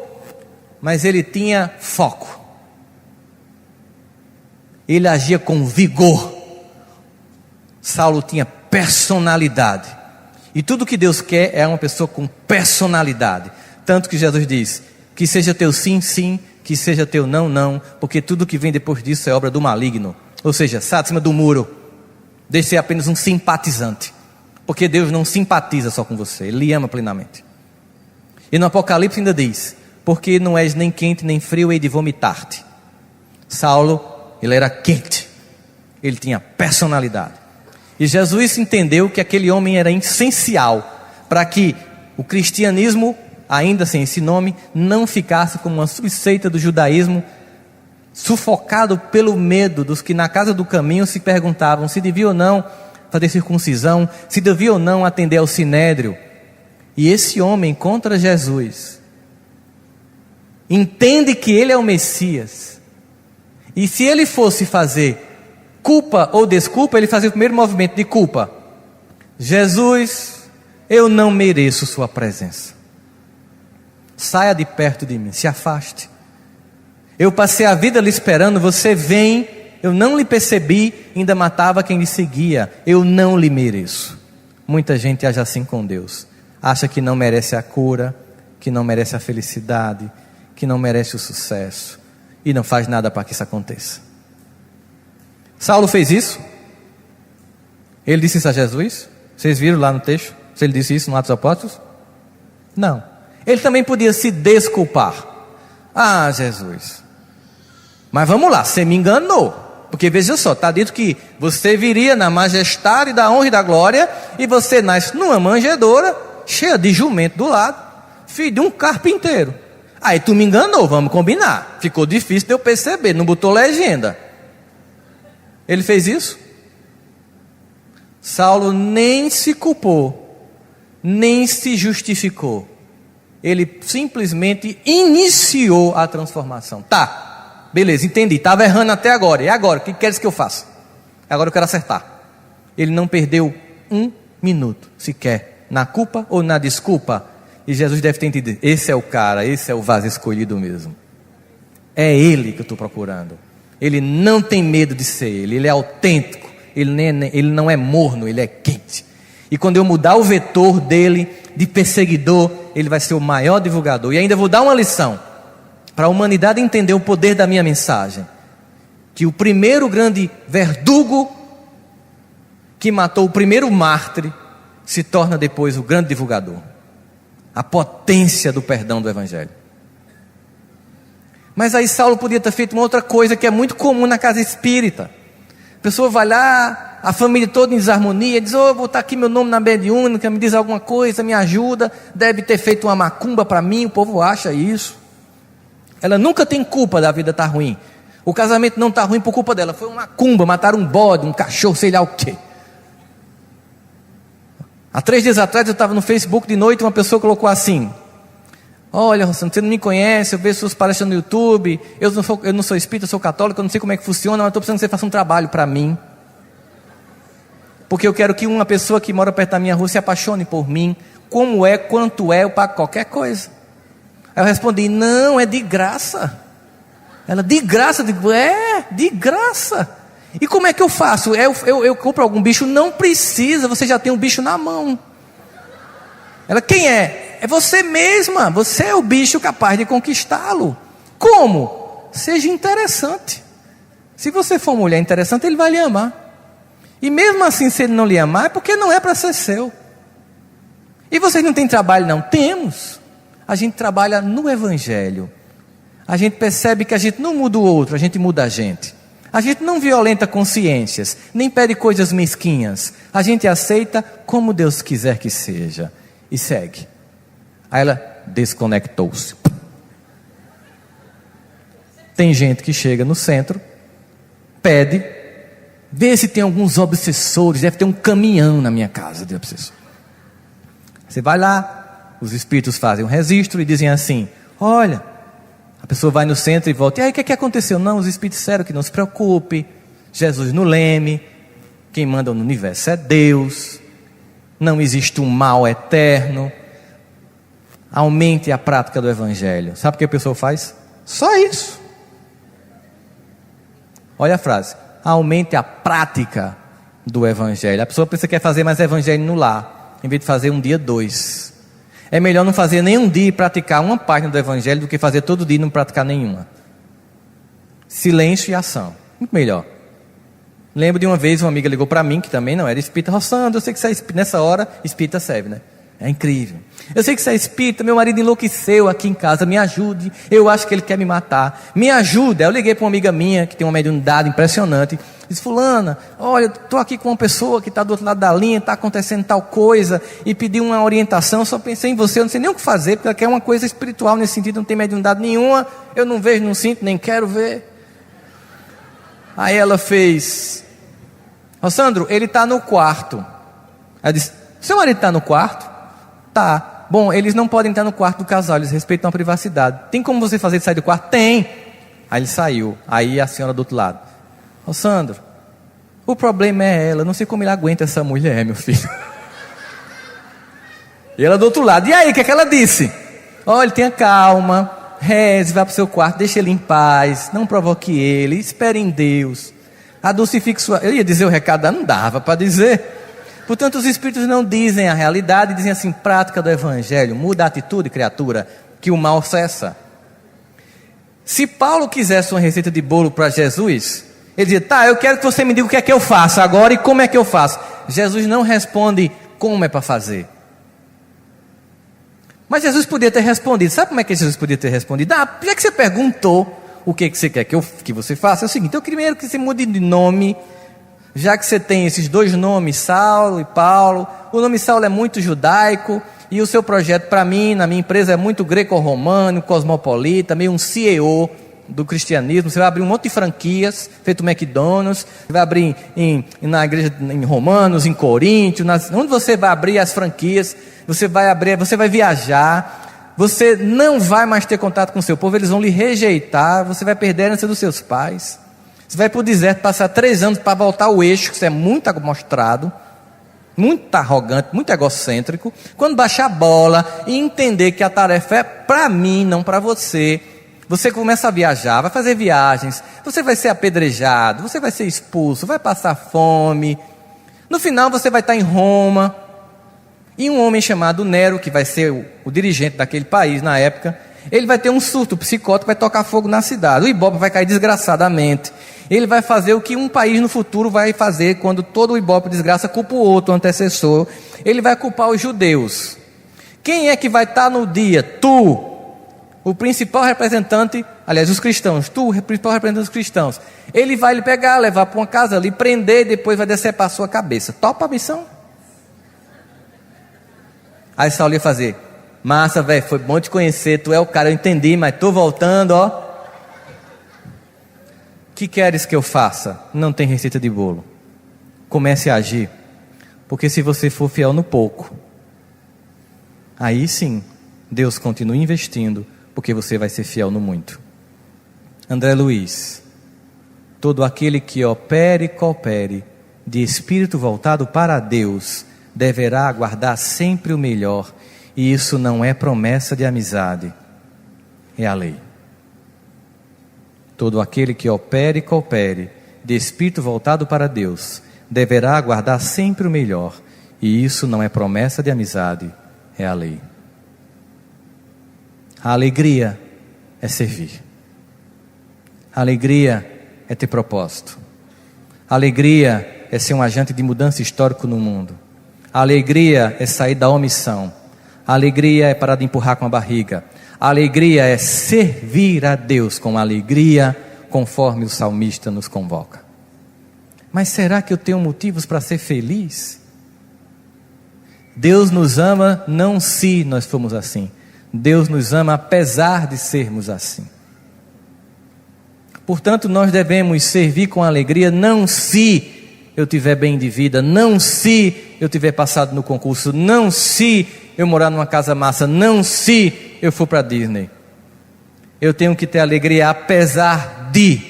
mas ele tinha foco. Ele agia com vigor. Saulo tinha personalidade. E tudo que Deus quer é uma pessoa com personalidade. Tanto que Jesus diz: que seja teu sim, sim, que seja teu não, não, porque tudo que vem depois disso é obra do maligno. Ou seja, sai de cima do muro, deixe ser apenas um simpatizante, porque Deus não simpatiza só com você, Ele lhe ama plenamente. E no Apocalipse ainda diz: porque não és nem quente nem frio, hei de vomitar-te. Saulo, ele era quente, ele tinha personalidade. E Jesus entendeu que aquele homem era essencial para que o cristianismo, ainda sem esse nome, não ficasse como uma subseita do judaísmo, sufocado pelo medo dos que na casa do caminho se perguntavam se devia ou não fazer circuncisão, se devia ou não atender ao sinédrio. E esse homem contra Jesus entende que ele é o Messias, e se ele fosse fazer culpa ou desculpa, ele fazia o primeiro movimento de culpa: Jesus, eu não mereço sua presença, saia de perto de mim, se afaste. Eu passei a vida lhe esperando, você vem, eu não lhe percebi, ainda matava quem lhe seguia. Eu não lhe mereço. Muita gente age assim com Deus. Acha que não merece a cura, que não merece a felicidade, que não merece o sucesso. E não faz nada para que isso aconteça. Saulo fez isso. Ele disse isso a Jesus. Vocês viram lá no texto? Se ele disse isso no Atos dos Apóstolos? Não. Ele também podia se desculpar. Ah, Jesus, mas vamos lá, você me enganou. Porque veja só, está dito que você viria na majestade da honra e da glória, e você nasce numa manjedoura, cheia de jumento do lado, filho de um carpinteiro. Aí tu me enganou, vamos combinar. Ficou difícil de eu perceber, não botou legenda. Ele fez isso? Saulo nem se culpou, nem se justificou. Ele simplesmente iniciou a transformação. Tá, beleza, entendi, estava errando até agora. E agora, o que queres que eu faça? Agora eu quero acertar. Ele não perdeu um minuto sequer na culpa ou na desculpa. E Jesus deve ter entendido, esse é o cara, esse é o vaso escolhido mesmo. É ele que eu estou procurando. Ele não tem medo de ser ele é autêntico. Ele não é morno, ele é quente. E quando eu mudar o vetor dele de perseguidor, ele vai ser o maior divulgador. E ainda vou dar uma lição para a humanidade entender o poder da minha mensagem. Que o primeiro grande verdugo que matou o primeiro mártir se torna depois o grande divulgador. A potência do perdão do Evangelho. Mas aí Saulo podia ter feito uma outra coisa que é muito comum na casa espírita. A pessoa vai lá, a família toda em desarmonia, diz, vou botar aqui meu nome na mediúnica, me diz alguma coisa, me ajuda, deve ter feito uma macumba para mim, o povo acha isso. Ela nunca tem culpa da vida estar ruim. O casamento não está ruim por culpa dela, foi uma macumba, mataram um bode, um cachorro, sei lá o quê. Há 3 dias atrás eu estava no Facebook de noite, uma pessoa colocou assim, olha, Rossano, você não me conhece, eu vejo suas palestras no YouTube, eu não sou espírita, eu sou católico, eu não sei como é que funciona, mas estou precisando que você faça um trabalho para mim. Porque eu quero que uma pessoa que mora perto da minha rua se apaixone por mim. Como é, quanto é, eu pago qualquer coisa. Aí eu respondi, não, é de graça. Ela, de graça? Eu digo, de graça. E como é que eu faço? Eu compro algum bicho? Não precisa, você já tem um bicho na mão. Ela, quem é? É você mesma, você é o bicho capaz de conquistá-lo. Como? Seja interessante. Se você for mulher interessante, ele vai lhe amar. E mesmo assim, se ele não lhe amar, é porque não é para ser seu. E vocês não têm trabalho não? Temos. A gente trabalha no Evangelho. A gente percebe que a gente não muda o outro, a gente muda a gente. A gente não violenta consciências, nem pede coisas mesquinhas. A gente aceita como Deus quiser que seja. E segue. Aí ela desconectou-se. Tem gente que chega no centro, pede, vê se tem alguns obsessores, deve ter um caminhão na minha casa de obsessor. Você vai lá, os espíritos fazem um registro e dizem assim, olha, a pessoa vai no centro e volta, e aí o que aconteceu? Não, os espíritos disseram que não se preocupe, Jesus no leme, quem manda no universo é Deus, não existe um mal eterno, aumente a prática do Evangelho. Sabe o que a pessoa faz? Só isso. Olha a frase, aumente a prática do Evangelho. A pessoa pensa que quer fazer mais Evangelho no lar, em vez de fazer um dia 2. É melhor não fazer nenhum dia e praticar uma página do Evangelho do que fazer todo dia e não praticar nenhuma. Silêncio e ação, muito melhor. Lembro de uma vez uma amiga ligou para mim, que também não era espírita, Rossandro, eu sei que você é espírita, nessa hora espírita serve, né? É incrível. Eu sei que você é espírita, meu marido enlouqueceu aqui em casa, me ajude, eu acho que ele quer me matar, me ajuda. Eu liguei para uma amiga minha, que tem uma mediunidade impressionante, disse, fulana, olha, estou aqui com uma pessoa que está do outro lado da linha, está acontecendo tal coisa, e pedi uma orientação, só pensei em você, eu não sei nem o que fazer, porque ela quer uma coisa espiritual nesse sentido, não tem mediunidade nenhuma, eu não vejo, não sinto, nem quero ver. Aí ela fez, Rossandro, ele está no quarto. Ela disse, seu marido está no quarto? Tá, bom, eles não podem entrar no quarto do casal, eles respeitam a privacidade. Tem como você fazer ele sair do quarto? Tem. Aí ele saiu, aí a senhora do outro lado, Rossandro, o problema é ela, não sei como ele aguenta essa mulher, meu filho. E ela do outro lado, e aí, o que é que ela disse? Olha, tenha calma, reze, vá para o seu quarto, deixe ele em paz, não provoque ele, espere em Deus. Adocifique sua... Eu ia dizer o recado, não dava para dizer. Portanto, os Espíritos não dizem a realidade, dizem assim, prática do Evangelho, muda a atitude, criatura, que o mal cessa. Se Paulo quisesse uma receita de bolo para Jesus, ele dizia, tá, eu quero que você me diga o que é que eu faço agora e como é que eu faço. Jesus não responde como é para fazer. Mas Jesus podia ter respondido. Sabe como é que Jesus podia ter respondido? Já que você perguntou o que você quer que você faça, é o seguinte, eu primeiro que você mude de nome, já que você tem esses dois nomes, Saulo e Paulo. O nome Saulo é muito judaico, e o seu projeto para mim, na minha empresa, é muito greco-romano, cosmopolita, meio um CEO do cristianismo. Você vai abrir um monte de franquias, feito McDonald's, você vai abrir na igreja em Romanos, em Coríntios, onde você vai abrir as franquias, você vai viajar, você não vai mais ter contato com o seu povo, eles vão lhe rejeitar, você vai perder a herança dos seus pais, você vai para o deserto passar 3 anos para voltar ao eixo, que você é muito amostrado, muito arrogante, muito egocêntrico. Quando baixar a bola e entender que a tarefa é para mim, não para você, você começa a viajar, vai fazer viagens, você vai ser apedrejado, você vai ser expulso, vai passar fome. No final você vai estar em Roma, e um homem chamado Nero, que vai ser o dirigente daquele país na época, ele vai ter um surto psicótico, vai tocar fogo na cidade, o Ibope vai cair desgraçadamente. Ele vai fazer o que um país no futuro vai fazer quando todo o Ibope desgraça, culpa o outro, o antecessor. Ele vai culpar os judeus. Quem é que vai estar no dia? Tu, o principal representante, aliás, os cristãos, tu, o principal representante dos cristãos. Ele vai lhe pegar, levar para uma casa ali, prender e depois vai decepar a sua cabeça. Topa a missão? Aí Saulo ia fazer, massa, velho, foi bom te conhecer, tu é o cara, eu entendi, mas estou voltando, ó. Que queres que eu faça? Não tem receita de bolo. Comece a agir, porque se você for fiel no pouco, aí sim, Deus continua investindo, porque você vai ser fiel no muito. André Luiz, todo aquele que opere e coopere, de espírito voltado para Deus, deverá aguardar sempre o melhor, e isso não é promessa de amizade, é a lei. Todo aquele que opere e coopere, de espírito voltado para Deus, deverá aguardar sempre o melhor, e isso não é promessa de amizade, é a lei. A alegria é servir. A alegria é ter propósito. A alegria é ser um agente de mudança histórica no mundo. A alegria é sair da omissão. A alegria é parar de empurrar com a barriga. A alegria é servir a Deus com alegria, conforme o salmista nos convoca. Mas será que eu tenho motivos para ser feliz? Deus nos ama não se nós formos assim. Deus nos ama apesar de sermos assim. Portanto, nós devemos servir com alegria, não se eu tiver bem de vida, não se eu tiver passado no concurso, não se eu morar numa casa massa, não se eu for para Disney. Eu tenho que ter alegria apesar de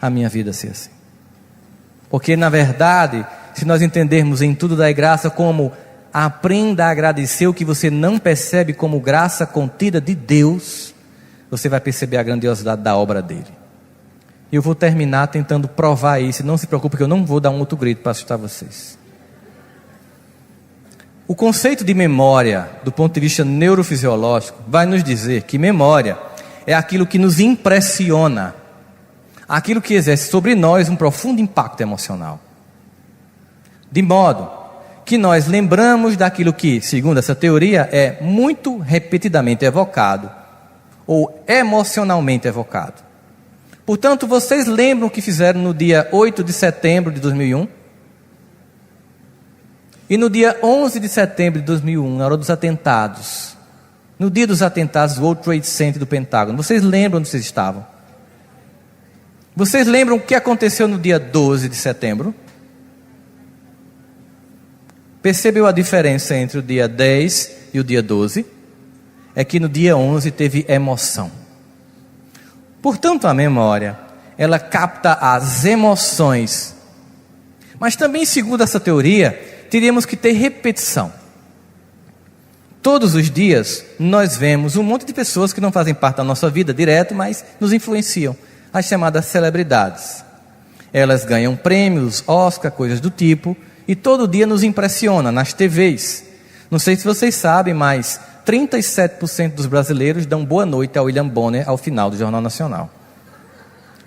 a minha vida ser assim. Porque na verdade, se nós entendermos em tudo dai graça como aprenda a agradecer o que você não percebe como graça contida de Deus, você vai perceber a grandiosidade da obra dele. E eu vou terminar tentando provar isso. Não se preocupe que eu não vou dar um outro grito para assustar vocês. O conceito de memória, do ponto de vista neurofisiológico, vai nos dizer que memória é aquilo que nos impressiona, aquilo que exerce sobre nós um profundo impacto emocional. De modo que nós lembramos daquilo que, segundo essa teoria, é muito repetidamente evocado, ou emocionalmente evocado. Portanto, vocês lembram o que fizeram no dia 8 de setembro de 2001? E no dia 11 de setembro de 2001, na hora dos atentados, no dia dos atentados do World Trade Center do Pentágono, vocês lembram onde vocês estavam? Vocês lembram o que aconteceu no dia 12 de setembro? Percebeu a diferença entre o dia 10 e o dia 12? É que no dia 11 teve emoção. Portanto, a memória, ela capta as emoções. Mas também, segundo essa teoria, teríamos que ter repetição. Todos os dias nós vemos um monte de pessoas que não fazem parte da nossa vida direto, mas nos influenciam, as chamadas celebridades. Elas ganham prêmios, Oscar, coisas do tipo, e todo dia nos impressiona nas TVs. Não sei se vocês sabem, mas 37% dos brasileiros dão boa noite a William Bonner ao final do Jornal Nacional.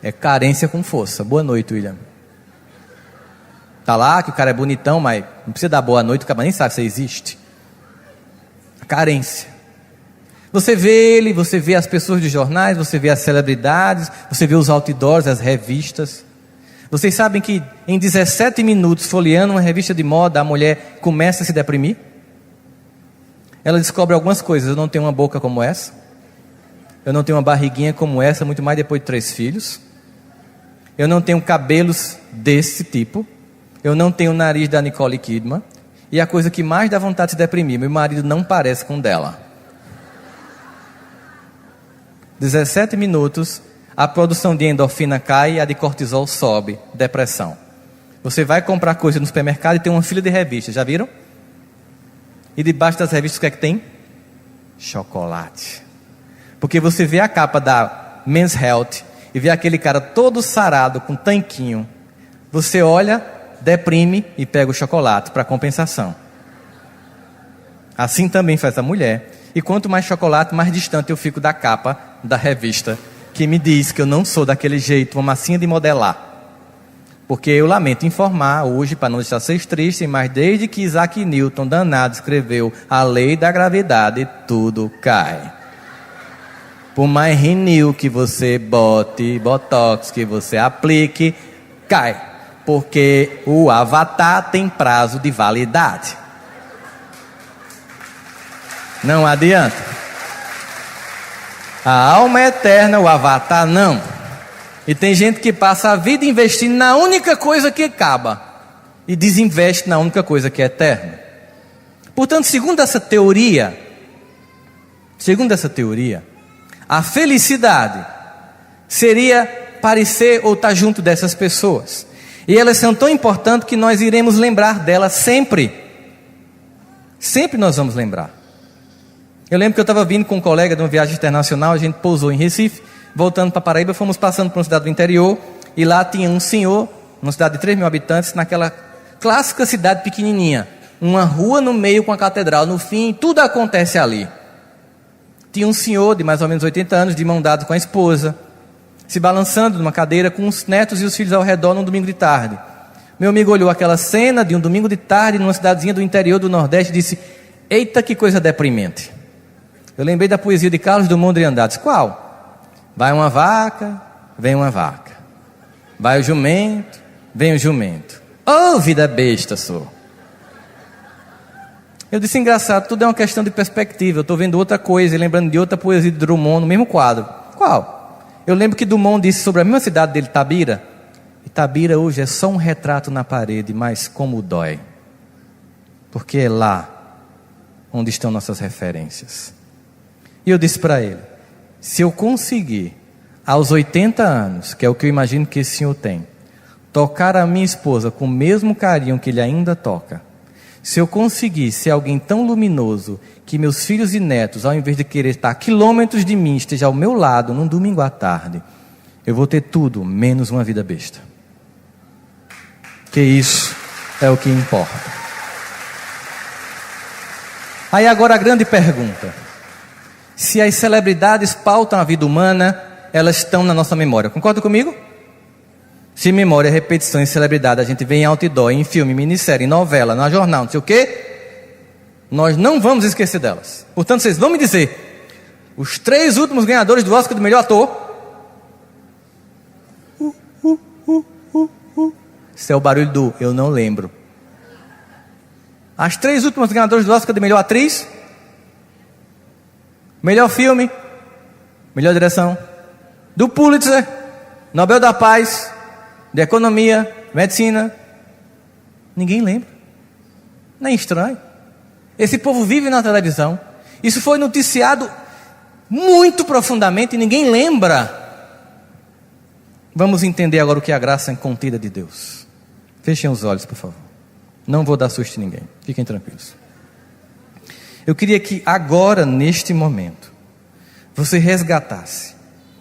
É carência com força. Boa noite, William. Tá lá que o cara é bonitão, mas não precisa dar boa noite, o cara nem sabe se existe. A carência. Você vê ele, você vê as pessoas dos jornais, você vê as celebridades, você vê os outdoors, as revistas. Vocês sabem que em 17 minutos, folheando uma revista de moda, a mulher começa a se deprimir? Ela descobre algumas coisas. Eu não tenho uma boca como essa. Eu não tenho uma barriguinha como essa, muito mais depois de 3 filhos. Eu não tenho cabelos desse tipo. Eu não tenho o nariz da Nicole Kidman. E a coisa que mais dá vontade de se deprimir, meu marido não parece com o dela. 17 minutos, a produção de endorfina cai e a de cortisol sobe. Depressão. Você vai comprar coisa no supermercado e tem uma fila de revistas, já viram? E debaixo das revistas o que é que tem? Chocolate. Porque você vê a capa da Men's Health e vê aquele cara todo sarado, com tanquinho. Você olha, deprime e pega o chocolate para compensação. Assim também faz a mulher. E quanto mais chocolate, mais distante eu fico da capa da revista, que me diz que eu não sou daquele jeito, uma massinha de modelar. Porque eu lamento informar hoje, para não deixar vocês tristes, mas desde que Isaac Newton, danado, escreveu a lei da gravidade, tudo cai. Por mais rinil que você bote, botox que você aplique, cai. Porque o avatar tem prazo de validade. Não adianta. A alma é eterna, o avatar não. E tem gente que passa a vida investindo na única coisa que acaba e desinveste na única coisa que é eterna. Portanto, segundo essa teoria, a felicidade seria parecer ou estar junto dessas pessoas. E elas são tão importantes que nós iremos lembrar delas sempre. Sempre nós vamos lembrar. Eu lembro que eu estava vindo com um colega de uma viagem internacional, a gente pousou em Recife, voltando para Paraíba, fomos passando por uma cidade do interior, e lá tinha um senhor, uma cidade de 3 mil habitantes, naquela clássica cidade pequenininha, uma rua no meio com a catedral no fim, tudo acontece ali. Tinha um senhor de mais ou menos 80 anos, de mão dada com a esposa, se balançando numa cadeira com os netos e os filhos ao redor num domingo de tarde. Meu amigo olhou aquela cena de um domingo de tarde numa cidadezinha do interior do Nordeste e disse: eita, que coisa deprimente. Eu lembrei da poesia de Carlos Drummond de Andrade. Qual? Vai uma vaca, vem uma vaca. Vai o jumento, vem o jumento. Oh, vida besta, sou. Eu disse: engraçado, tudo é uma questão de perspectiva. Eu estou vendo outra coisa e lembrando de outra poesia de Drummond no mesmo quadro. Qual? Eu lembro que Drummond disse sobre a mesma cidade dele, Itabira. Itabira hoje é só um retrato na parede, mas como dói. Porque é lá onde estão nossas referências. E eu disse para ele: se eu conseguir, aos 80 anos, que é o que eu imagino que esse senhor tem, tocar a minha esposa com o mesmo carinho que ele ainda toca, se eu conseguir ser alguém tão luminoso que meus filhos e netos, ao invés de querer estar a quilômetros de mim, esteja ao meu lado num domingo à tarde, eu vou ter tudo menos uma vida besta. Que isso é o que importa. Aí agora a grande pergunta: se as celebridades pautam a vida humana, elas estão na nossa memória. Concorda comigo? Se memória é repetição em celebridade, a gente vê em outdoor, em filme, minissérie, em novela, na jornal, não sei o quê, nós não vamos esquecer delas. Portanto, vocês vão me dizer os 3 últimos ganhadores do Oscar do melhor ator. Esse é o barulho do eu não lembro. As 3 últimas ganhadoras do Oscar de melhor atriz, melhor filme, melhor direção, do Pulitzer, Nobel da Paz, de Economia, Medicina. Ninguém lembra. Não é estranho? Esse povo vive na televisão. Isso foi noticiado muito profundamente e ninguém lembra. Vamos entender agora o que é a graça contida de Deus. Fechem os olhos, por favor. Não vou dar susto em ninguém. Fiquem tranquilos. Eu queria que agora, neste momento, você resgatasse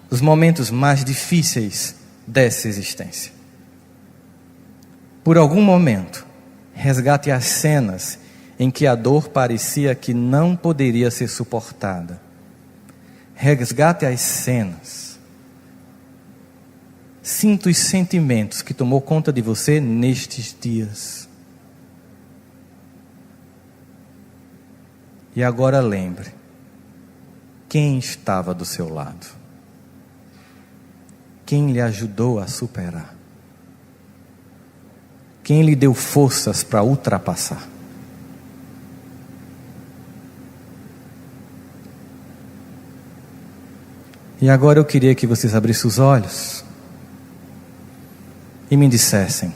os momentos mais difíceis dessa existência. Por algum momento, resgate as cenas em que a dor parecia que não poderia ser suportada. Resgate as cenas. Sinta os sentimentos que tomou conta de você nestes dias. E agora lembre, quem estava do seu lado? Quem lhe ajudou a superar? Quem lhe deu forças para ultrapassar? E agora eu queria que vocês abrissem os olhos e me dissessem: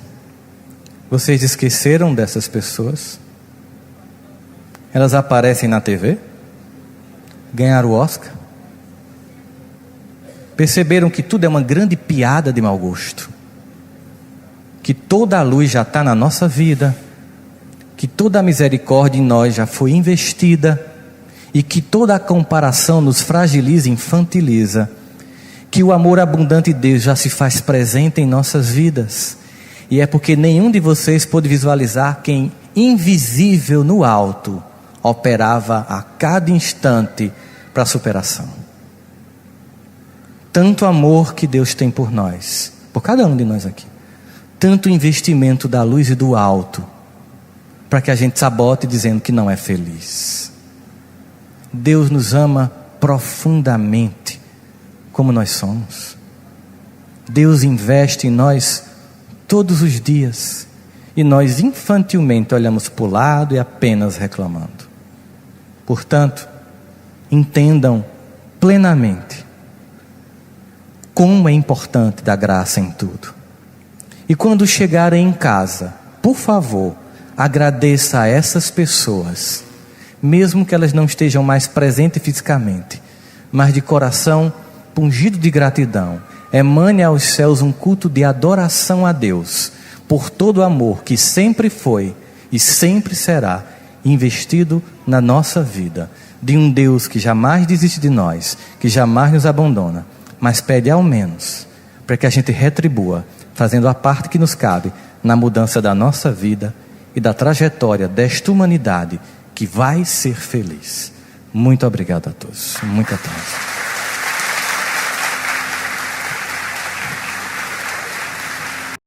vocês esqueceram dessas pessoas? Elas aparecem na TV? Ganharam o Oscar? Perceberam que tudo é uma grande piada de mau gosto? Que toda a luz já está na nossa vida? Que toda a misericórdia em nós já foi investida? E que toda a comparação nos fragiliza e infantiliza? Que o amor abundante de Deus já se faz presente em nossas vidas? E é porque nenhum de vocês pôde visualizar quem invisível no alto operava a cada instante para a superação. Tanto amor que Deus tem por nós, por cada um de nós aqui. Tanto investimento da luz e do alto, para que a gente sabote dizendo que não é feliz. Deus nos ama profundamente, como nós somos. Deus investe em nós todos os dias, e nós infantilmente olhamos para o lado e apenas reclamando. Portanto, entendam plenamente como é importante dar graça em tudo. E quando chegarem em casa, por favor, agradeça a essas pessoas, mesmo que elas não estejam mais presentes fisicamente, mas de coração pungido de gratidão. Emane aos céus um culto de adoração a Deus, por todo o amor que sempre foi e sempre será investido na nossa vida, de um Deus que jamais desiste de nós, que jamais nos abandona, mas pede ao menos para que a gente retribua, fazendo a parte que nos cabe na mudança da nossa vida e da trajetória desta humanidade que vai ser feliz. Muito obrigado a todos. Muita paz.